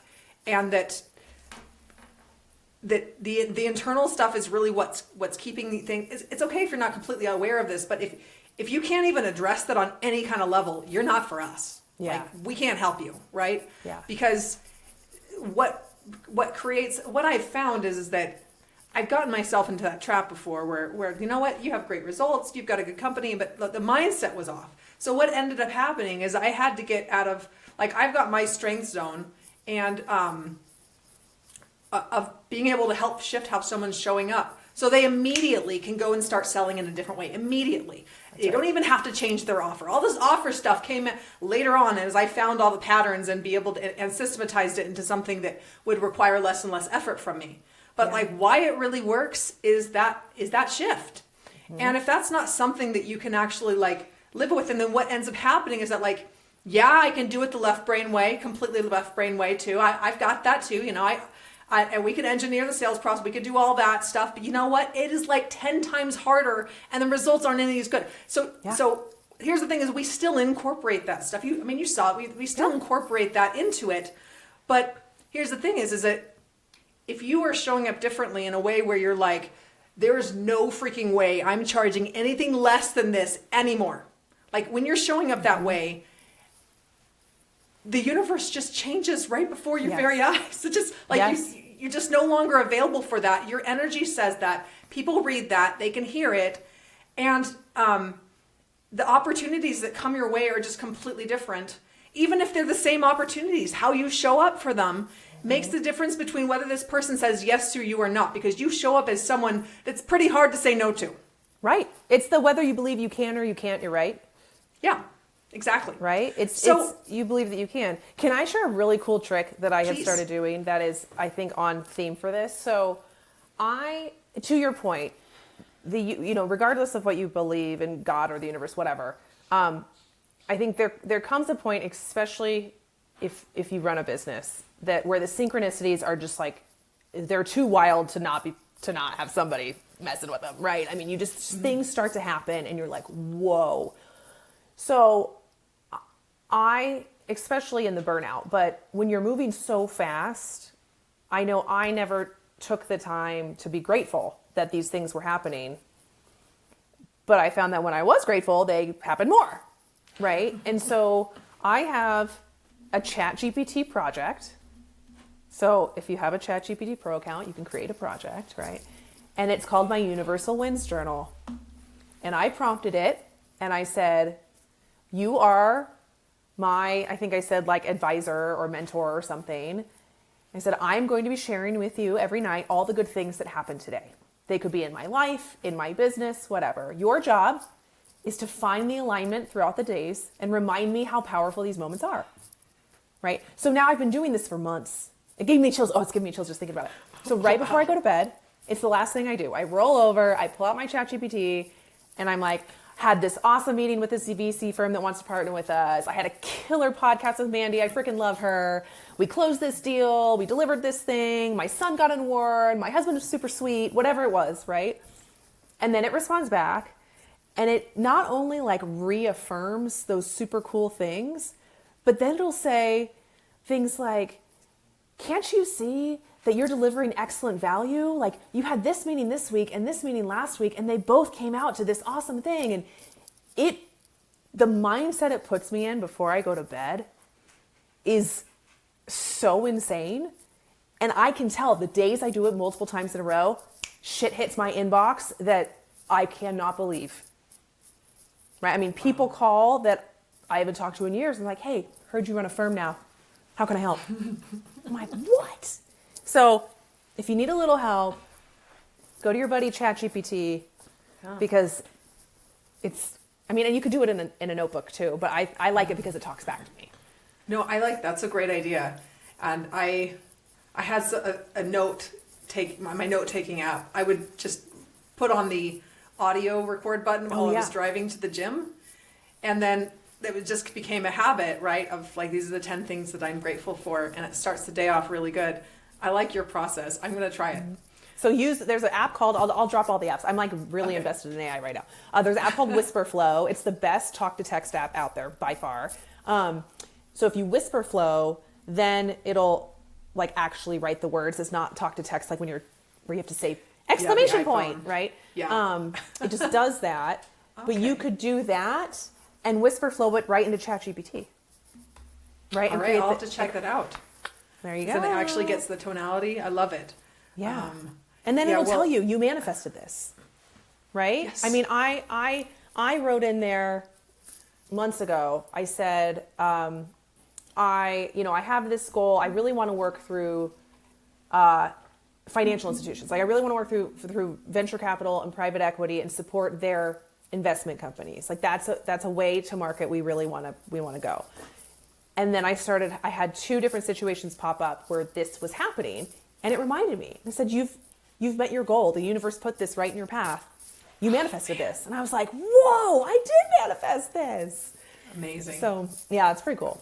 and that the internal stuff is really what's keeping the thing. It's okay if you're not completely aware of this, but if you can't even address that on any kind of level, you're not for us. Yeah. Like, we can't help you, right? Yeah. Because what I've found is that I've gotten myself into that trap before where you know what, you have great results, you've got a good company, but the mindset was off. So what ended up happening is I had to get out of, like, I've got my strength zone, and of being able to help shift how someone's showing up. So they immediately can go and start selling in a different way. Immediately. They don't even have to change their offer. All this offer stuff came later on as I found all the patterns and be able to, and systematized it into something that would require less and less effort from me. But like, why it really works is that shift. Mm-hmm. And if that's not something that you can actually like live with, and then what ends up happening is that like, yeah, I can do it the left brain way, completely the left brain way too. I've got that too. You know, and we could engineer the sales process. We could do all that stuff. But you know what? It is like 10 times harder, and the results aren't any as good. So here's the thing: is we still incorporate that stuff. You saw it. We still incorporate that into it. But here's the thing: is that if you are showing up differently in a way where you're like, there's no freaking way I'm charging anything less than this anymore. Like when you're showing up that way, the universe just changes right before your very eyes. It's just like you're just no longer available for that. Your energy says that. People read that. They can hear it. And the opportunities that come your way are just completely different. Even if they're the same opportunities, how you show up for them makes the difference between whether this person says yes to you or not, because you show up as someone that's pretty hard to say no to. Right. It's the whether you believe you can or you can't, you're right. Yeah. Exactly. Right? It's you believe that you can. Can I share a really cool trick that I have started doing that is, I think, on theme for this? So to your point, regardless of what you believe in God or the universe, whatever, I think there comes a point, especially if you run a business, that where the synchronicities are just like, they're too wild to not have somebody messing with them, right? I mean, things start to happen and you're like, whoa. So especially in the burnout, but when you're moving so fast, I know I never took the time to be grateful that these things were happening. But I found that when I was grateful, they happened more, right? And so I have a ChatGPT project. So if you have a ChatGPT Pro account, you can create a project, right? And it's called my Universal Wins Journal. And I prompted it and I said, you are I think I said like advisor or mentor or something. I said, I'm going to be sharing with you every night all the good things that happened today. They could be in my life, in my business, whatever. Your job is to find the alignment throughout the days and remind me how powerful these moments are, right? So now I've been doing this for months. It gave me chills. Oh, it's giving me chills just thinking about it. So right before I go to bed, it's the last thing I do. I roll over, I pull out my ChatGPT, and I'm like, had this awesome meeting with this VC firm that wants to partner with us. I had a killer podcast with Mandi. I freaking love her. We closed this deal. We delivered this thing. My son got an award. My husband was super sweet, whatever it was, right? And then it responds back. And it not only like reaffirms those super cool things, but then it'll say things like, can't you see that you're delivering excellent value? Like you had this meeting this week and this meeting last week, and they both came out to this awesome thing. And the mindset it puts me in before I go to bed is so insane. And I can tell the days I do it multiple times in a row, shit hits my inbox that I cannot believe. Right? I mean, people call that I haven't talked to in years and like, hey, heard you run a firm now. How can I help? I'm like, what? So if you need a little help, go to your buddy ChatGPT, because it's, I mean, and you could do it in a notebook too, but I like it because it talks back to me. No, that's a great idea. And I had a my note-taking app. I would just put on the audio record button while I was driving to the gym. And then it just became a habit, right? Of like, these are the 10 things that I'm grateful for. And it starts the day off really good. I like your process. I'm going to try it. So there's an app called, I'll drop all the apps. I'm like really invested in AI right now. There's an app called Whisper Flow. It's the best talk to text app out there by far. So if you Whisper Flow, then it'll like actually write the words. It's not talk to text like where you have to say exclamation point, right? Yeah. It just does that. But you could do that and Whisper Flow it right into ChatGPT. Right? All right, I'll have to check that out. There you go. So it actually gets the tonality. I love it. Yeah. And then it'll tell you manifested this, right? Yes. I mean, I wrote in there months ago, I said, I have this goal. I really want to work through financial institutions. Like I really want to work through venture capital and private equity and support their investment companies. Like that's a way to market we really want to go. And then I had 2 different situations pop up where this was happening, and it reminded me. I said, you've met your goal. The universe put this right in your path. You manifested this. And I was like, whoa, I did manifest this. Amazing. So yeah, it's pretty cool.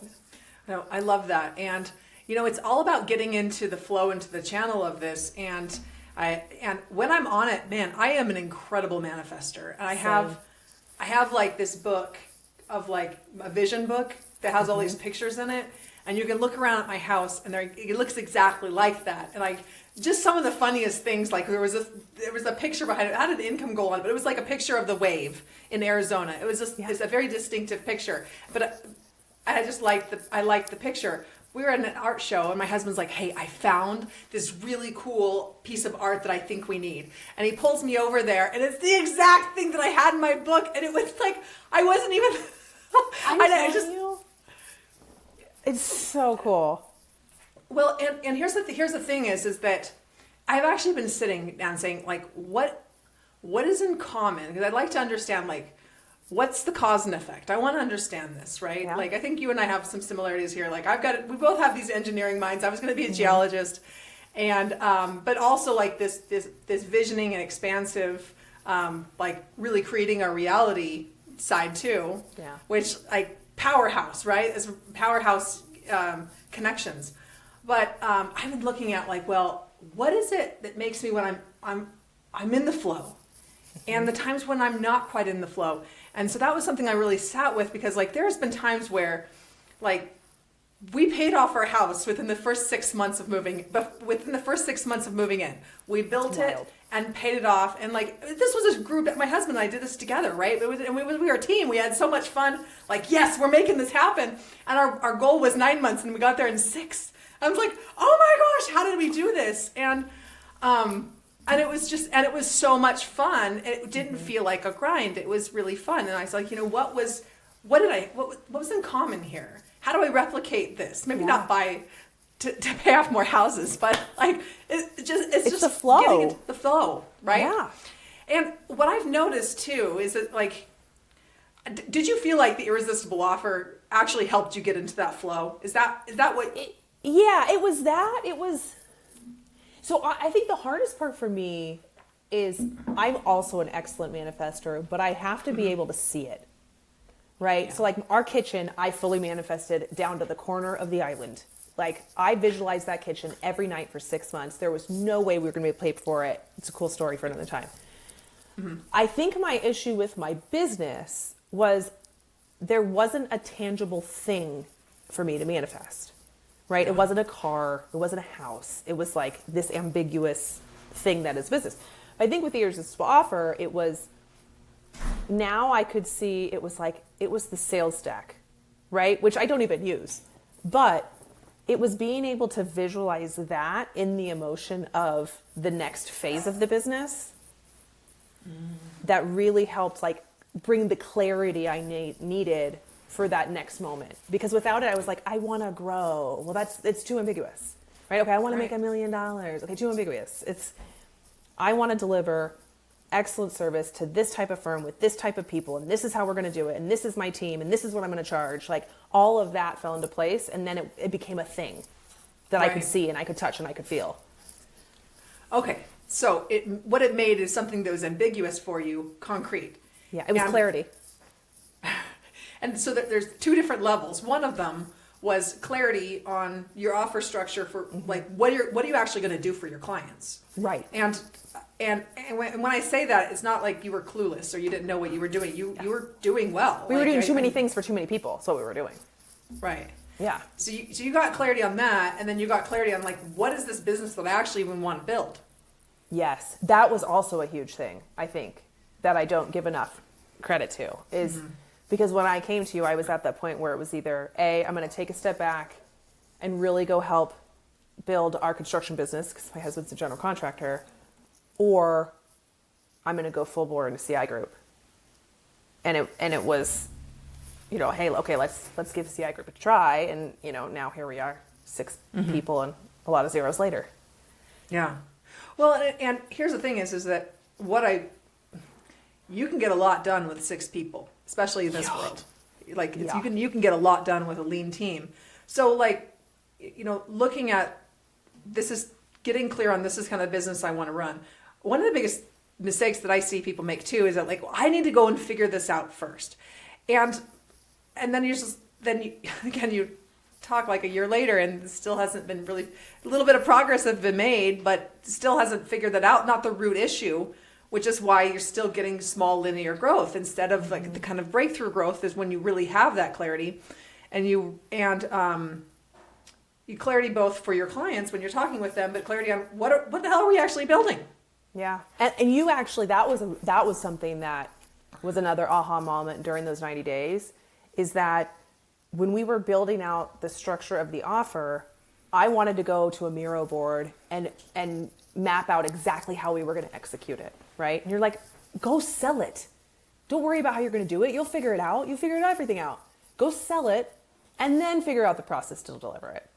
No, I love that. And, it's all about getting into the flow, into the channel of this. And when I'm on it, man, I am an incredible manifester. And I have like this book of like a vision book that has all these pictures in it. And you can look around at my house and it looks exactly like that. And just some of the funniest things, like there was a picture behind it. It had an income goal on it, but it was like a picture of the wave in Arizona. It was it's a very distinctive picture. But I just liked the picture. We were at an art show and my husband's like, hey, I found this really cool piece of art that I think we need. And he pulls me over there and it's the exact thing that I had in my book. And it was like, I wasn't even, It's so cool. Well, and here's the thing is that I've actually been sitting and saying like, what is in common? Because I'd like to understand like, what's the cause and effect? I want to understand this, right? Yeah. Like, I think you and I have some similarities here. Like, we both have these engineering minds. I was going to be a geologist, and but also like this visioning and expansive, like really creating our reality side too. Yeah. Which like powerhouse, right? It's powerhouse connections. But I've been looking at like, well, what is it that makes me when I'm in the flow, and the times when I'm not quite in the flow. And so that was something I really sat with, because like there's been times where like we paid off our house within the first 6 months of moving in. We built it and paid it off. And like, this was a group, my husband and I did this together, right? We were a team. We had so much fun. Like, yes, we're making this happen. And our goal was 9 months and we got there in 6. I was like, oh my gosh, how did we do this? And it was so much fun. It didn't feel like a grind. It was really fun. And I was like, what was in common here? How do I replicate this? Maybe not to pay off more houses, but like it's just the flow. Getting into the flow, right? Yeah. And what I've noticed too is that like, did you feel like the irresistible offer actually helped you get into that flow? Is that what? Yeah, it was that. It was. So I think the hardest part for me is I'm also an excellent manifester, but I have to be able to see it, right? Yeah. So like our kitchen, I fully manifested down to the corner of the island. Like I visualized that kitchen every night for 6 months. There was no way we were going to be paid for it. It's a cool story for another time. Mm-hmm. I think my issue with my business was there wasn't a tangible thing for me to manifest. Right? Yeah. It wasn't a car. It wasn't a house. It was like this ambiguous thing that is business. I think with the irresistible offer, it was, now I could see it was the sales deck, right? Which I don't even use. But it was being able to visualize that in the emotion of the next phase of the business that really helped like bring the clarity I needed for that next moment. Because without it, I was like, I want to grow. Well, it's too ambiguous, right? Okay, I want to make $1 million. Okay, too ambiguous. I want to deliver excellent service to this type of firm with this type of people, and this is how we're going to do it, and this is my team, and this is what I'm going to charge. Like, all of that fell into place, and then it became a thing that I could see and I could touch and I could feel. Okay, so what it made is something that was ambiguous for you, concrete. Yeah, it was clarity. And so there's two different levels. One of them was clarity on your offer structure for like what are you actually going to do for your clients. Right. And when I say that, it's not like you were clueless or you didn't know what you were doing. You were doing well. We were doing too many things for too many people. That's what we were doing. Right. Yeah. So you got clarity on that, and then you got clarity on like, what is this business that I actually even want to build? Yes. That was also a huge thing, I think, that I don't give enough credit to is because when I came to you, I was at that point where it was either I'm going to take a step back and really go help build our construction business because my husband's a general contractor, or I'm going to go full bore into CI Group. And it was, hey, okay, let's give CI Group a try. And, now here we are, 6 people and a lot of zeros later. Yeah. Well, and here's the thing is that you can get a lot done with 6 people, especially in this world. Like you can get a lot done with a lean team. So like, looking at this is getting clear on this is kind of the business I want to run. One of the biggest mistakes that I see people make too is that like, well, I need to go and figure this out first. And then you talk like a year later and still hasn't been really, a little bit of progress has been made, but still hasn't figured that out. Not the root issue, which is why you're still getting small linear growth instead of like the kind of breakthrough growth is when you really have that clarity and clarity both for your clients when you're talking with them, but clarity on what the hell are we actually building? Yeah. And you actually, that was something that was another aha moment during those 90 days is that when we were building out the structure of the offer, I wanted to go to a Miro board and map out exactly how we were going to execute it, right? And you're like, go sell it. Don't worry about how you're going to do it. You'll figure it out. You figured everything out. Go sell it and then figure out the process to deliver it,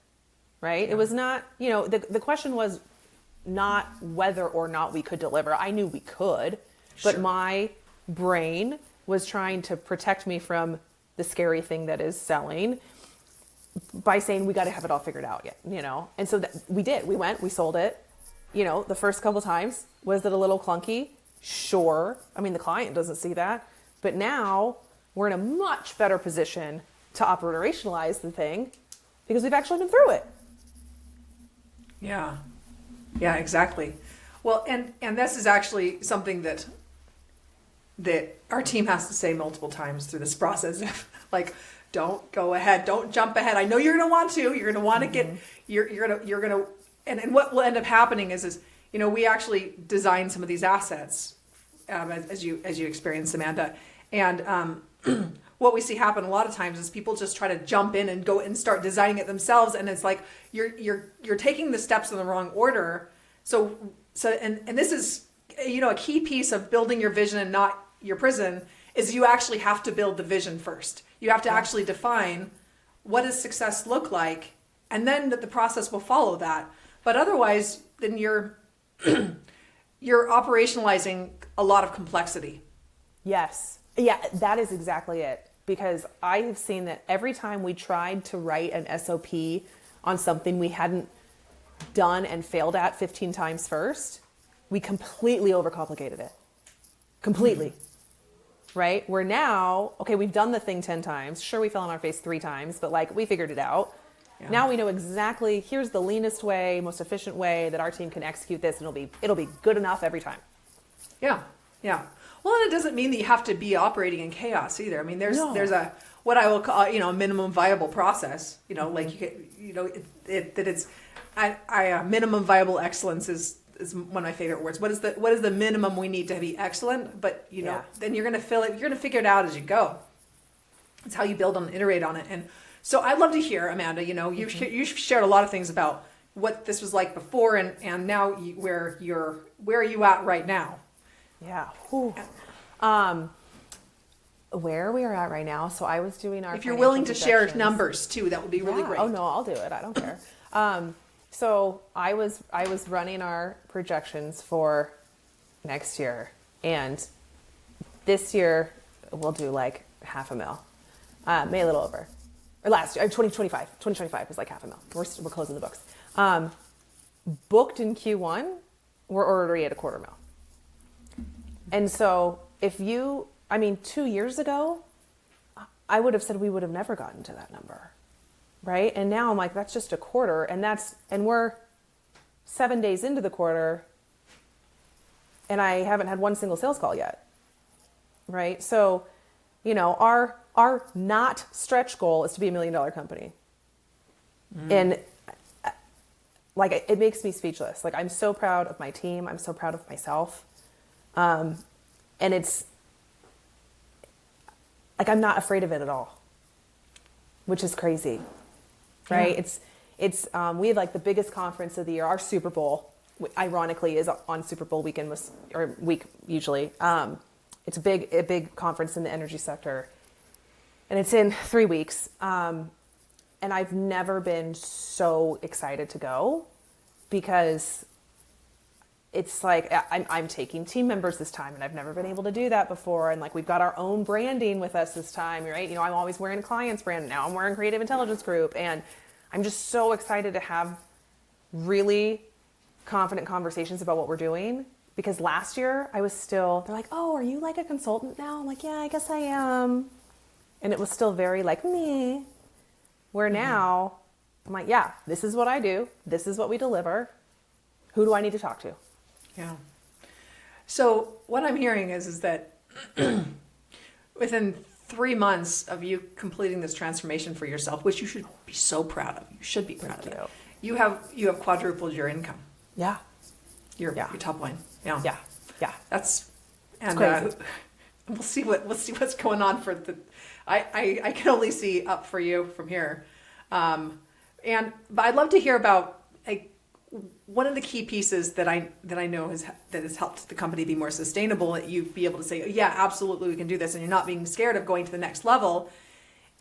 right? Yeah. It was not, the question was not whether or not we could deliver. I knew we could, but my brain was trying to protect me from the scary thing that is selling by saying we got to have it all figured out yet, And so we did. We went, we sold it. The first couple times, was it a little clunky? Sure. I mean, the client doesn't see that. But now we're in a much better position to operationalize the thing because we've actually been through it. Yeah. Yeah, exactly. Well, and this is actually something that our team has to say multiple times through this process. Like, don't go ahead. Don't jump ahead. I know you're going to want to. You're going to want to get. You're going to. And what will end up happening is we actually design some of these assets as you experienced, Amanda, and what we see happen a lot of times is people just try to jump in and go and start designing it themselves, and it's like you're taking the steps in the wrong order. So this is a key piece of building your vision and not your prison is you actually have to build the vision first. You have to actually define what does success look like, and then the process will follow that. But otherwise, then you're operationalizing a lot of complexity. Yes. Yeah, that is exactly it. Because I have seen that every time we tried to write an SOP on something we hadn't done and failed at 15 times first, we completely overcomplicated it. Completely. Right? Where now, okay, we've done the thing 10 times. Sure, we fell on our face 3 times, but like we figured it out. Yeah. Now we know exactly, here's the leanest way, most efficient way that our team can execute this, and it'll be good enough every time. Yeah. Yeah. Well, and it doesn't mean that you have to be operating in chaos either. I mean, there's a what I will call a minimum viable process. Like minimum viable excellence is one of my favorite words. What is the minimum we need to be excellent? But then you're gonna fill it. You're gonna figure it out as you go. It's how you build and iterate on it. And so I'd love to hear, Amanda. You've shared a lot of things about what this was like before and now where are you at right now? Yeah. where we are at right now. So I was doing our If you're willing to financial share projections. numbers too, that would be really Yeah. great. Oh no, I'll do it. I don't care. So I was running our projections for next year, and this year we'll do like $500,000, maybe a little over. Or last year, 2025 was like $500,000. We're closing the books. Booked in Q1, we're already at $250,000. And so 2 years ago, I would have said we would have never gotten to that number, right? And now I'm like, that's just a quarter, and we're 7 days into the quarter, and I haven't had one single sales call yet, right? So, our not stretch goal is to be $1 million company. And like, it makes me speechless. Like, I'm so proud of my team. I'm so proud of myself. And it's like, I'm not afraid of it at all, which is crazy, right? Yeah. It's we have like the biggest conference of the year. Our Super Bowl, ironically, is on Super Bowl weekend or week usually. It's a big conference in the energy sector, and it's in 3 weeks. And I've never been so excited to go, because it's like I'm taking team members this time, and I've never been able to do that before. And like, we've got our own branding with us this time, right? I'm always wearing clients brand. Now I'm wearing Creative Intelligence Group, and I'm just so excited to have really confident conversations about what we're doing. Because last year they're like, oh, are you like a consultant now? I'm like, yeah, I guess I am. And it was still very like me. Where now I'm like, yeah, this is what I do. This is what we deliver. Who do I need to talk to? Yeah. So what I'm hearing is that within 3 months of you completing this transformation for yourself, which you should be so proud of, you should be proud of it. You have quadrupled your income. Yeah. Your top line. Yeah. Yeah. Yeah. That's and crazy. we'll see what's going on for the. I can only see up for you from here, but I'd love to hear about one of the key pieces that I know has helped the company be more sustainable. That you be able to say, yeah, absolutely, we can do this, and you're not being scared of going to the next level.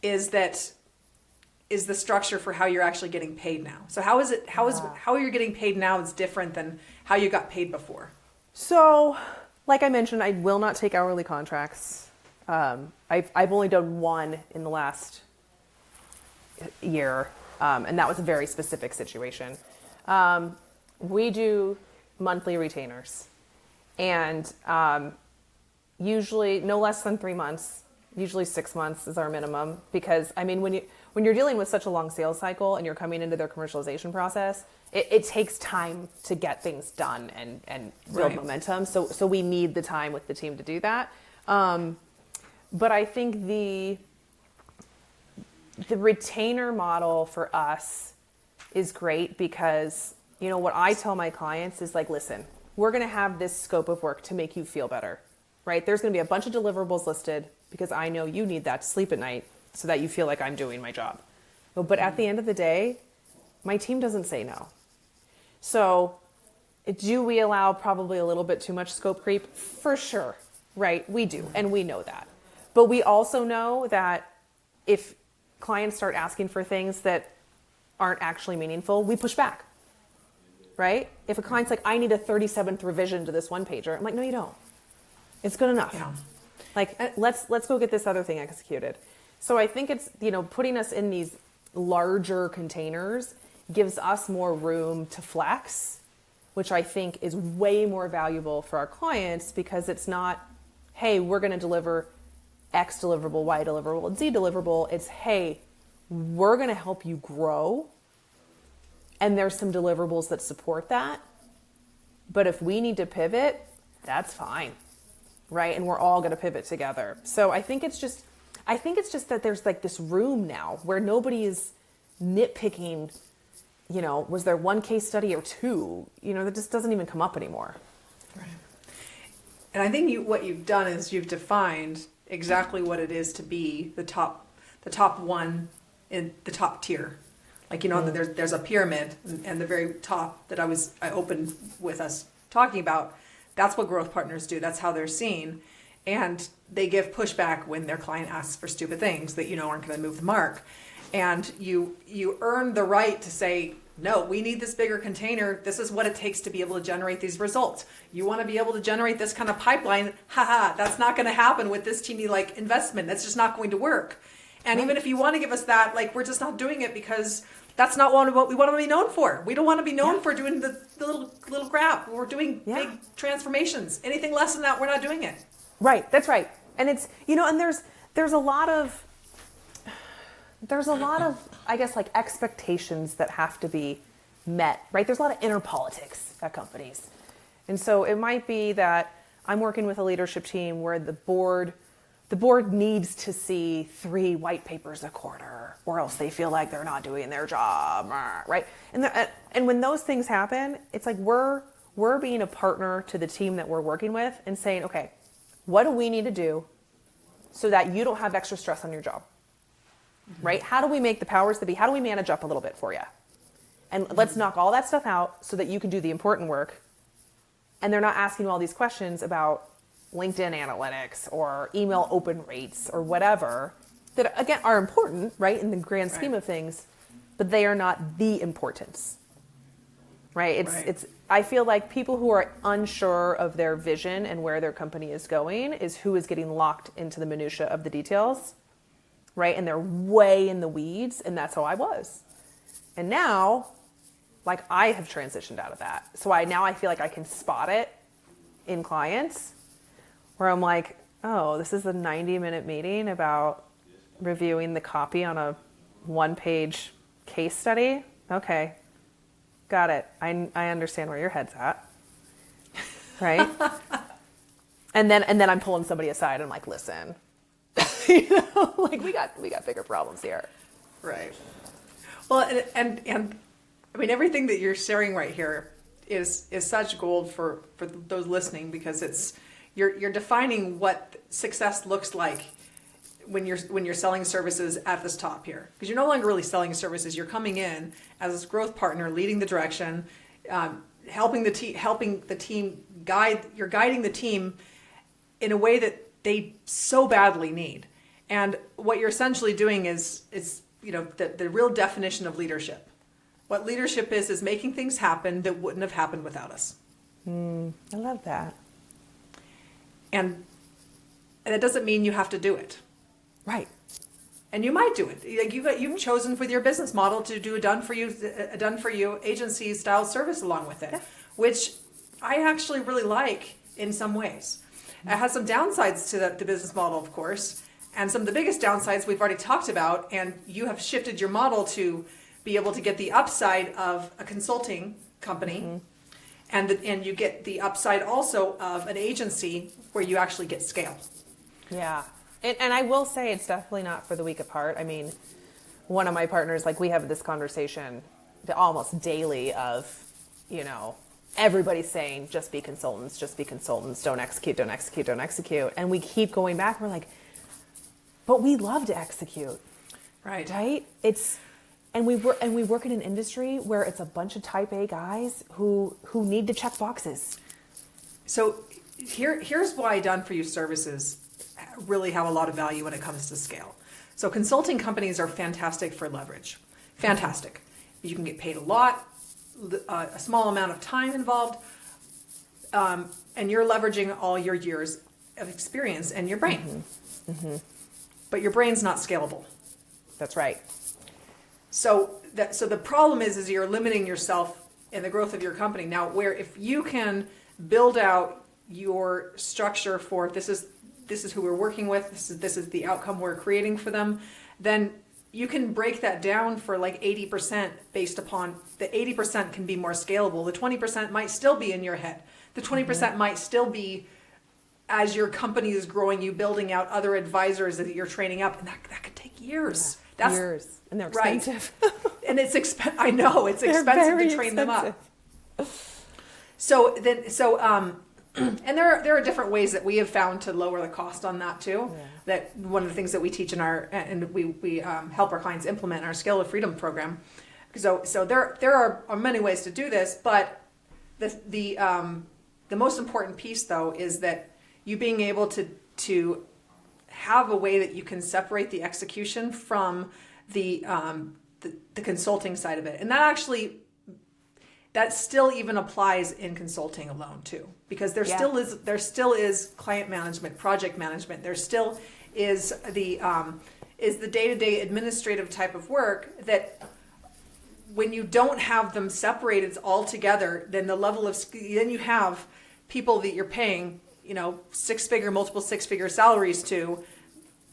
Is the structure for how you're actually getting paid now? So how you're getting paid now is different than how you got paid before. So, like I mentioned, I will not take hourly contracts. I've only done one in the last year, and that was a very specific situation. We do monthly retainers, and usually no less than 3 months. Usually 6 months is our minimum, because when you're dealing with such a long sales cycle and you're coming into their commercialization process, it takes time to get things done and build momentum. So we need the time with the team to do that. But I think the retainer model for us is great, because what I tell my clients is like, listen, we're going to have this scope of work to make you feel better, right? There's going to be a bunch of deliverables listed, because I know you need that to sleep at night so that you feel like I'm doing my job. But at the end of the day, my team doesn't say no. So do we allow probably a little bit too much scope creep? For sure, right? We do, and we know that. But we also know that if clients start asking for things that aren't actually meaningful, we push back, right? If a client's like, I need a 37th revision to this one pager, I'm like, no, you don't. It's good enough. Yeah. Like, let's go get this other thing executed. So I think it's, putting us in these larger containers gives us more room to flex, which I think is way more valuable for our clients, because it's not, hey, we're going to deliver X deliverable, Y deliverable, and Z deliverable. It's, hey, we're going to help you grow, and there's some deliverables that support that. But if we need to pivot, that's fine, right? And we're all going to pivot together. So I think it's just that there's like this room now where nobody is nitpicking, was there one case study or two? That just doesn't even come up anymore. Right. And I think what you've done is you've defined exactly what it is to be the top one in the top tier. Like, there's a pyramid, and the very top that I opened with us talking about, that's what growth partners do. That's how they're seen. and they give pushback when their client asks for stupid things that you know aren't going to move the mark. And you earn the right to say, no, we need this bigger container. This is what it takes to be able to generate these results. You want to be able to generate this kind of pipeline. Haha, that's not going to happen with this teeny like investment. That's just not going to work. And even if you want to give us that, like, we're just not doing it because that's not what we want to be known for. We don't want to be known for doing the little crap. We're doing big transformations. Anything less than that, we're not doing it. Right. That's right. And it's, and there's a lot of, I guess, like expectations that have to be met, right? There's a lot of inner politics at companies. And so it might be that I'm working with a leadership team where the board needs to see 3 white papers a quarter, or else they feel like they're not doing their job, right? And when those things happen, it's like we're being a partner to the team that we're working with and saying, okay, what do we need to do so that you don't have extra stress on your job? Right? How do we make the powers that be? How do we manage up a little bit for you? And let's knock all that stuff out so that you can do the important work. And they're not asking you all these questions about LinkedIn analytics or email open rates or whatever that, again, are important, right, in the grand scheme of things, but they are not the importance. Right? It's I feel like people who are unsure of their vision and where their company is going is who is getting locked into the minutia of the details. Right? And they're way in the weeds, and that's how I was. And now, like, I have transitioned out of that. So I feel like I can spot it in clients where I'm like, oh, this is a 90-minute meeting about reviewing the copy on a 1-page case study. Okay, got it. I understand where your head's at, right? and then I'm pulling somebody aside and I'm like, listen. Like we got bigger problems here. Right. Well, and I mean, everything that you're sharing right here is such gold for those listening, because you're defining what success looks like when you're selling services at this top here, because you're no longer really selling services. You're coming in as this growth partner, leading the direction, helping the team guide. You're guiding the team in a way that they so badly need. And what you're essentially doing is the real definition of leadership. What leadership is making things happen that wouldn't have happened without us. I love that. And it doesn't mean you have to do it. Right. And you might do it. Like you've chosen with your business model to do a done for you agency style service along with it, which I actually really like in some ways. It has some downsides to the business model, of course, and some of the biggest downsides we've already talked about, and you have shifted your model to be able to get the upside of a consulting company, and you get the upside also of an agency where you actually get scale. Yeah. And I will say it's definitely not for the weak of heart. I mean, one of my partners, like, we have this conversation almost daily of, everybody's saying, just be consultants, don't execute. And we keep going back. We're like, but we love to execute. Right. Right? And we work in an industry where it's a bunch of type A guys who need to check boxes. So here's why done for you services really have a lot of value when it comes to scale. So consulting companies are fantastic for leverage. Fantastic. You can get paid a lot, a small amount of time involved, and you're leveraging all your years of experience and your brain. But your brain's not scalable. That's right. So the problem is you're limiting yourself in the growth of your company. Now, where if you can build out your structure for this is who we're working with, this is the outcome we're creating for them, then you can break that down for like 80% based upon the 80% can be more scalable. The 20% might still be in your head. The 20% might still be as your company is growing, you building out other advisors that you're training up, and that could take years. Yeah, years, and they're expensive. Right. And it's I know it's expensive to train them up. And there are different ways that we have found to lower the cost on that too. Yeah. That one of the things that we teach and we help our clients implement in our Scale of Freedom program. So there are many ways to do this, but the most important piece though is that you being able to to have a way that you can separate the execution from the consulting side of it. And that still even applies in consulting alone too, because there still is client management, project management. There still is the day-to-day administrative type of work that when you don't have them separated all together, then then you have people that you're paying, multiple six-figure salaries to,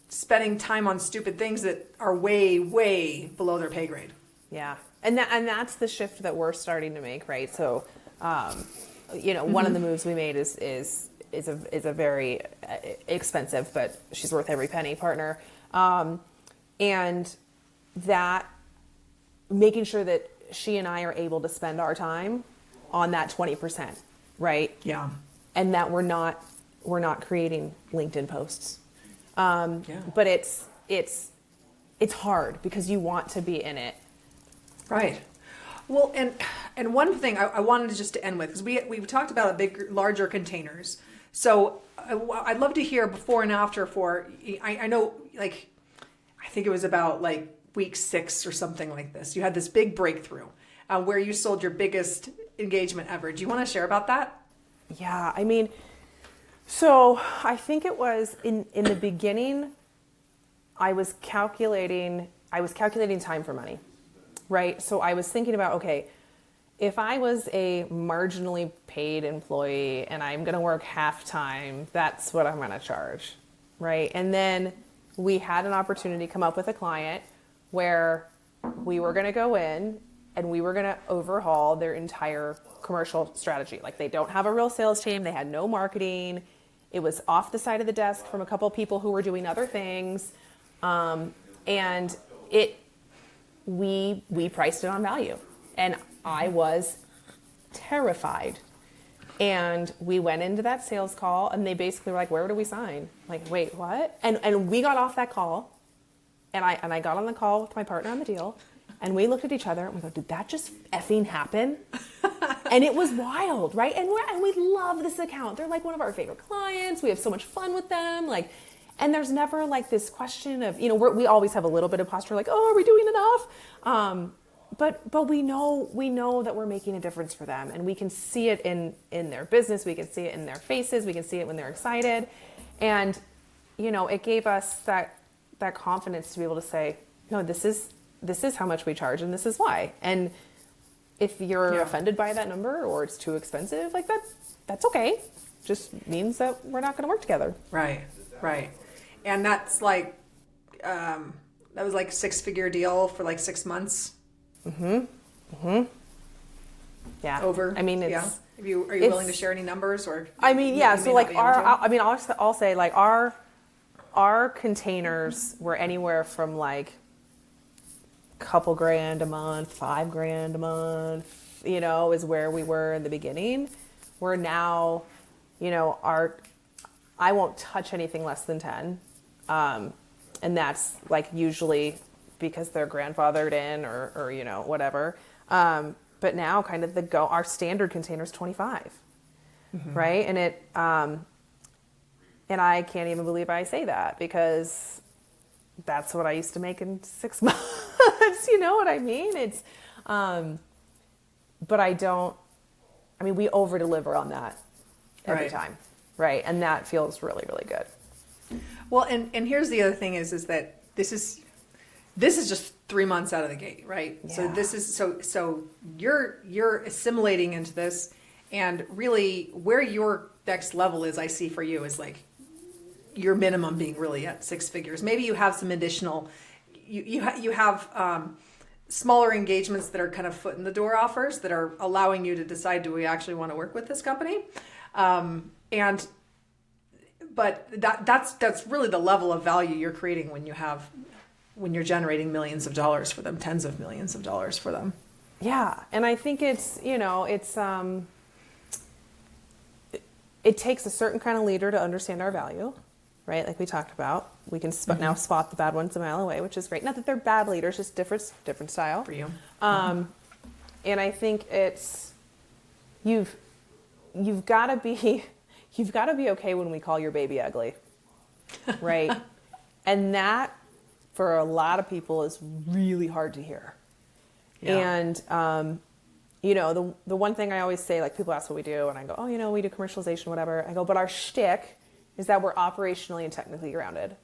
spending time on stupid things that are way, way below their pay grade. Yeah. And that's the shift that we're starting to make, right? So, one of the moves we made is a very expensive, but she's worth every penny partner. And that making sure that she and I are able to spend our time on that 20%, right? Yeah. And that we're not creating LinkedIn posts. But it's hard because you want to be in it. Right. Well, and one thing I wanted just to end with, because we talked about larger containers. So I'd love to hear before and after I know, like, I think it was about like week 6 or something like this. You had this big breakthrough where you sold your biggest engagement ever. Do you want to share about that? Yeah, I mean, so I think it was in the beginning, I was calculating time for money, right? So I was thinking about, okay, if I was a marginally paid employee and I'm going to work half time, that's what I'm going to charge, right? And then we had an opportunity come up with a client where we were going to go in and we were going to overhaul their entire commercial strategy. Like, they don't have a real sales team. They had no marketing. It was off the side of the desk from a couple of people who were doing other things. And we priced it on value. And I was terrified. And we went into that sales call and they basically were like, where do we sign? Like, wait, what? And we got off that call and I got on the call with my partner on the deal and we looked at each other and we go, did that just effing happen? And it was wild, right? And we love this account. They're like one of our favorite clients. We have so much fun with them. Like, and there's never like this question of, we always have a little bit of posture like, oh, are we doing enough? But we know that we're making a difference for them, and we can see it in their business. We can see it in their faces. We can see it when they're excited, and it gave us that confidence to be able to say, no, this is how much we charge, and this is why. And if you're offended by that number or it's too expensive, like that's okay. Just means that we're not going to work together. Right. And that's like that was like 6-figure deal for like 6 months. Yeah. Over. I mean, are you willing to share any numbers or? I mean, yeah. So like I'll say like our containers were anywhere from like couple grand a month, $5,000 a month, is where we were in the beginning. We're now, I won't touch anything less than 10. And that's like usually because they're grandfathered in or whatever. But now kind of our standard container is 25, right? And and I can't even believe I say that because that's what I used to make in 6 months. You know what I mean? It's, but we over deliver on that every time. Right. And that feels really, really good. Well, and here's the other thing is that this is just 3 months out of the gate, right? Yeah. So this is so you're assimilating into this, and really where your next level is, I see for you is like your minimum being really at 6 figures. Maybe you have some additional, you have smaller engagements that are kind of foot in the door offers that are allowing you to decide, do we actually want to work with this company? But that's really the level of value you're creating when you're generating millions of dollars for them, tens of millions of dollars for them. Yeah. And I think it's, it takes a certain kind of leader to understand our value, right? Like we talked about, we can now spot the bad ones a mile away, which is great. Not that they're bad leaders, just different style for you. And I think it's, you've got to be okay when we call your baby ugly, right? And that, for a lot of people, is really hard to hear. Yeah. And, the one thing I always say, like, people ask what we do, and I go, oh, we do commercialization, whatever. I go, but our shtick is that we're operationally and technically grounded.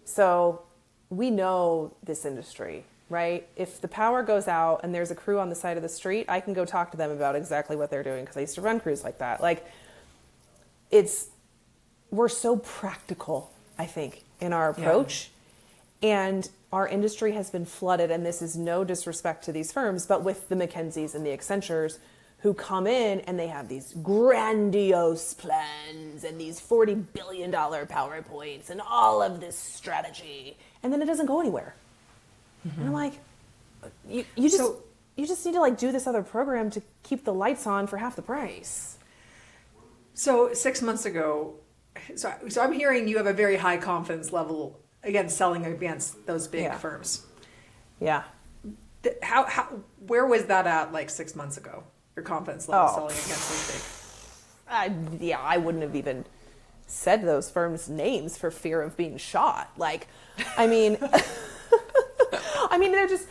So we know this industry, right? If the power goes out and there's a crew on the side of the street, I can go talk to them about exactly what they're doing because I used to run crews like that. Like, we're so practical, I think, in our approach. Yeah. And our industry has been flooded, and this is no disrespect to these firms, but with the McKinseys and the Accentures who come in and they have these grandiose plans and these $40 billion PowerPoints and all of this strategy, and then it doesn't go anywhere. Mm-hmm. And I'm like, you just need to like do this other program to keep the lights on for half the price. So 6 months ago, so I'm hearing you have a very high confidence level, again, selling against those big firms. Yeah. Where was that at like 6 months ago? Your confidence level selling against those big? I wouldn't have even said those firms' names for fear of being shot. Like, I mean, they're just,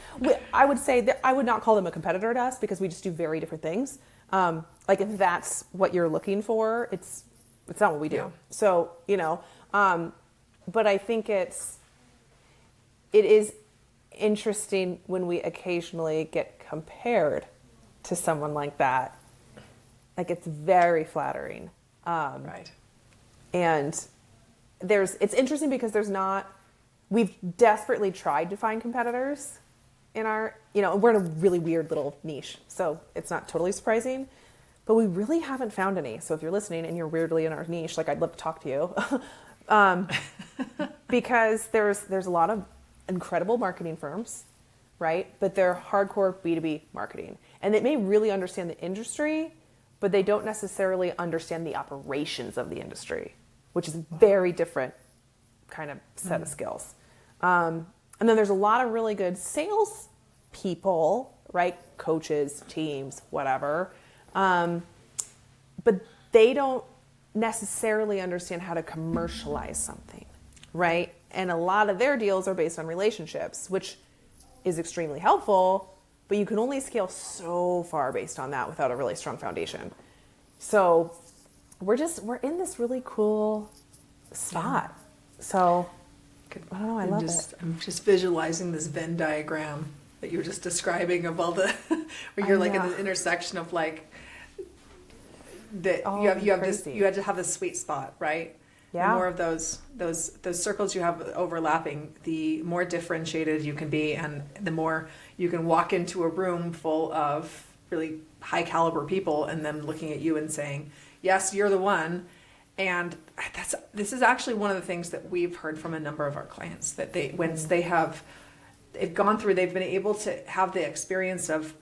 I would say that I would not call them a competitor to us because we just do very different things. Like if that's what you're looking for, it's not what we do. Yeah. So, but I think it is interesting when we occasionally get compared to someone like that. Like it's very flattering. Right. And it's interesting because we've desperately tried to find competitors in our, we're in a really weird little niche. So it's not totally surprising, but we really haven't found any. So if you're listening and you're weirdly in our niche, like I'd love to talk to you. Because there's a lot of incredible marketing firms, right? But they're hardcore B2B marketing. And they may really understand the industry, but they don't necessarily understand the operations of the industry, which is a very different kind of set of skills. And then there's a lot of really good sales people, right? Coaches, teams, whatever. But they don't necessarily understand how to commercialize something, right? And a lot of their deals are based on relationships, which is extremely helpful, but you can only scale so far based on that without a really strong foundation. So we're in this really cool spot. So I don't know, I love it. I'm just visualizing this Venn diagram that you were just describing of all the, where you're like in the intersection of like, you had to have this sweet spot, right? Yeah. The more of those circles you have overlapping, the more differentiated you can be, and the more you can walk into a room full of really high caliber people and them looking at you and saying, yes, you're the one. And this is actually one of the things that we've heard from a number of our clients, that they've gone through, they've been able to have the experience of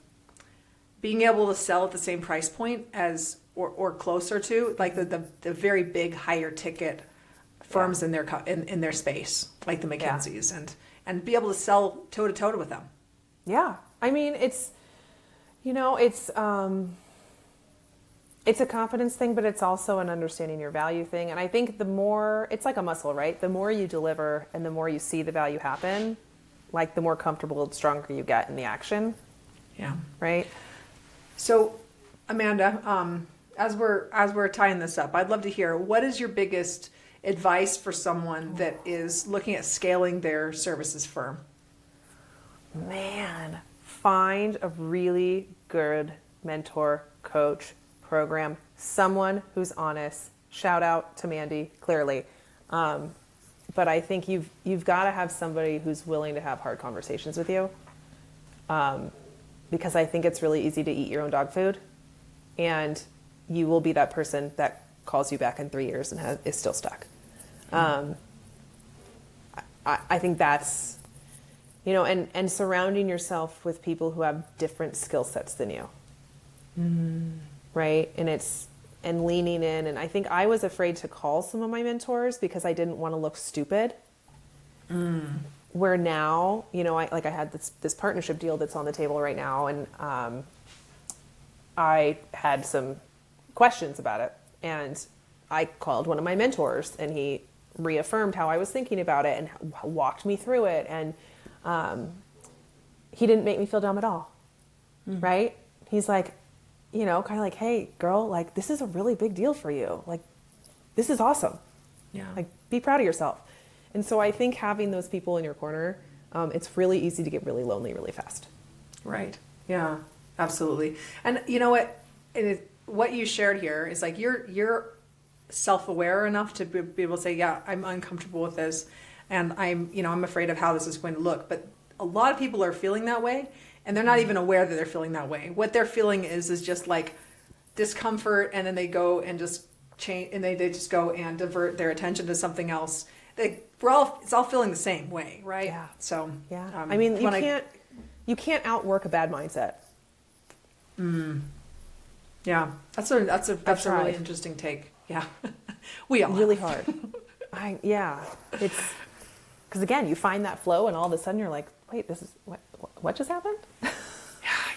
being able to sell at the same price point as or closer to like the very big higher ticket firms in their space, like the McKinseys, and be able to sell toe to toe with them. Yeah, I mean it's a confidence thing, but it's also an understanding your value thing. And I think the more, it's like a muscle, right? The more you deliver and the more you see the value happen, like the more comfortable and stronger you get in the action. Yeah. Right. So Amanda, as we're tying this up, I'd love to hear, what is your biggest advice for someone that is looking at scaling their services firm? Man, find a really good mentor, coach, program, someone who's honest. Shout out to Mandi, clearly. But I think you've got to have somebody who's willing to have hard conversations with you. Because I think it's really easy to eat your own dog food, and you will be that person that calls you back in 3 years and is still stuck. I think that's, and surrounding yourself with people who have different skill sets than you. Right? And leaning in. And I think I was afraid to call some of my mentors because I didn't want to look stupid. Where now, I had this partnership deal that's on the table right now, and I had some questions about it, and I called one of my mentors, and he reaffirmed how I was thinking about it and walked me through it. And he didn't make me feel dumb at all, right? He's like, you know, kind of like, hey, girl, like, this is a really big deal for you. Like, this is awesome. Yeah. Like, be proud of yourself. And so I think having those people in your corner, it's really easy to get really lonely really fast. Right. Yeah, absolutely. And you know what? What you shared here is like you're self-aware enough to be able to say, yeah, I'm uncomfortable with this, and I'm afraid of how this is going to look. But a lot of people are feeling that way, and they're not even aware that they're feeling that way. What they're feeling is just like discomfort, and then they go and just change, and they just go and divert their attention to something else. It's all feeling the same way, right? Yeah. So yeah, I mean, you can't outwork a bad mindset. Yeah, that's a really interesting take. Yeah, we all really have. hard. It's because again, you find that flow, and all of a sudden you're like, wait, this is what just happened?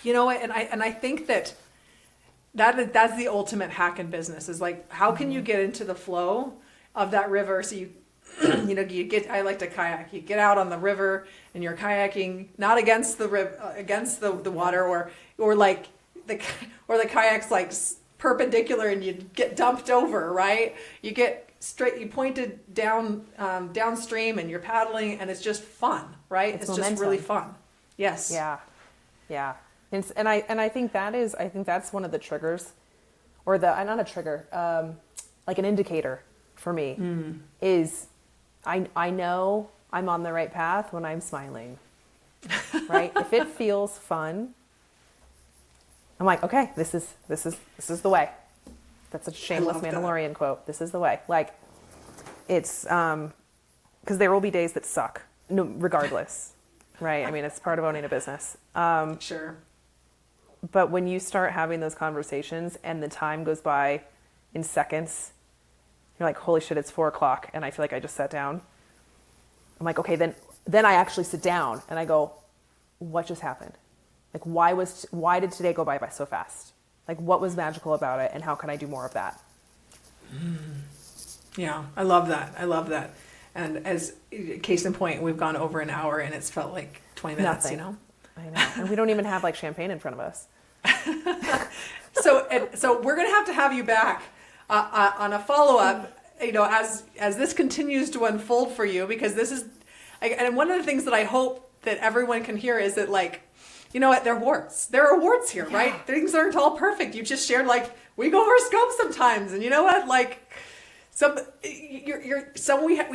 You know what? And I think that's the ultimate hack in business is like, how can you get into the flow of that river? So I like to kayak. You get out on the river and you're kayaking, not against the against the water, or like the kayak's like perpendicular and you get dumped over, right? You get straight, you pointed down downstream and you're paddling, and it's just fun, right? It's just really fun. Yes. Yeah. And I think that's one of the triggers, or not a trigger, like an indicator for me is I know I'm on the right path when I'm smiling, right? If it feels fun, I'm like, okay, this is the way. That's a shameless Mandalorian quote. This is the way. Like, it's because there will be days that suck, regardless, right? I mean, it's part of owning a business. Sure. But when you start having those conversations and the time goes by in seconds, you're like, holy shit, it's 4:00, and I feel like I just sat down. I'm like, okay, then I actually sit down and I go, what just happened? Like, why did today go by so fast? Like, what was magical about it, and how can I do more of that? Yeah, I love that. And as case in point, we've gone over an hour, and it's felt like 20 minutes. Nothing. You know. I know, and we don't even have like champagne in front of us. So we're gonna have you back on a follow up. You know, as this continues to unfold for you, because this is, and one of the things that I hope that everyone can hear is that, like, you know what, there are warts here, yeah. Right? Things aren't all perfect. You just shared, like, we go over scope sometimes, and you know what, like, we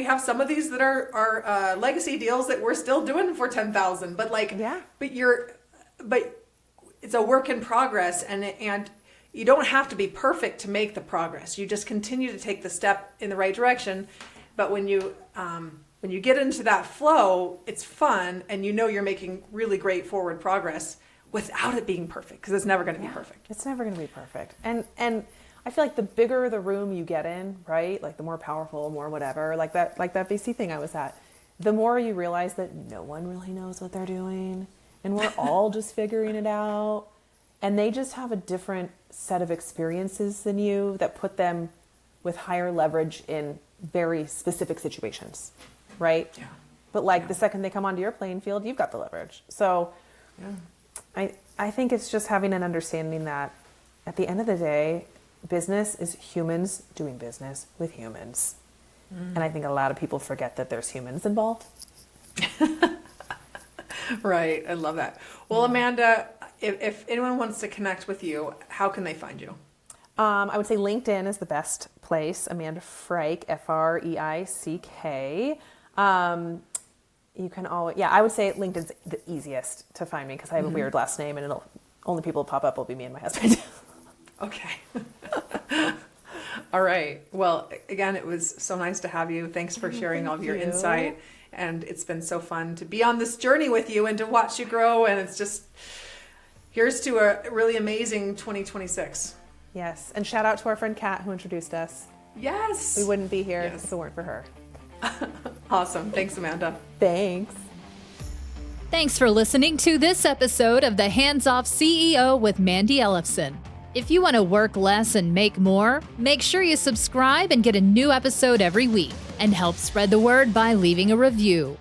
have some of these that are legacy deals that we're still doing for 10,000, but like, yeah. But it's a work in progress, and you don't have to be perfect to make the progress. You just continue to take the step in the right direction. But when you get into that flow, it's fun, and you know you're making really great forward progress without it being perfect, because it's never going to be perfect. It's never going to be perfect. And I feel like the bigger the room you get in, right? Like the more powerful, more whatever, like that VC thing I was at, the more you realize that no one really knows what they're doing, and we're all just figuring it out. And they just have a different set of experiences than you that put them with higher leverage in very specific situations, right? Yeah. But like the second they come onto your playing field, you've got the leverage. So I think it's just having an understanding that at the end of the day, business is humans doing business with humans. And I think a lot of people forget that there's humans involved. Right. I love that. Well, Amanda, if anyone wants to connect with you, how can they find you? I would say LinkedIn is the best place. Amanda Freick, Freick. You can always, I would say LinkedIn's the easiest to find me, because I have a weird last name, and only people who pop up will be me and my husband. Okay. All right. Well, again, it was so nice to have you. Thanks for sharing all of your insight. And it's been so fun to be on this journey with you and to watch you grow. And it's just, here's to a really amazing 2026. Yes. And shout out to our friend Kat, who introduced us. Yes. We wouldn't be here if it weren't for her. Awesome. Thanks, Amanda. Thanks. Thanks for listening to this episode of the Hands Off CEO with Mandi Ellefson. If you want to work less and make more, make sure you subscribe and get a new episode every week. and help spread the word by leaving a review.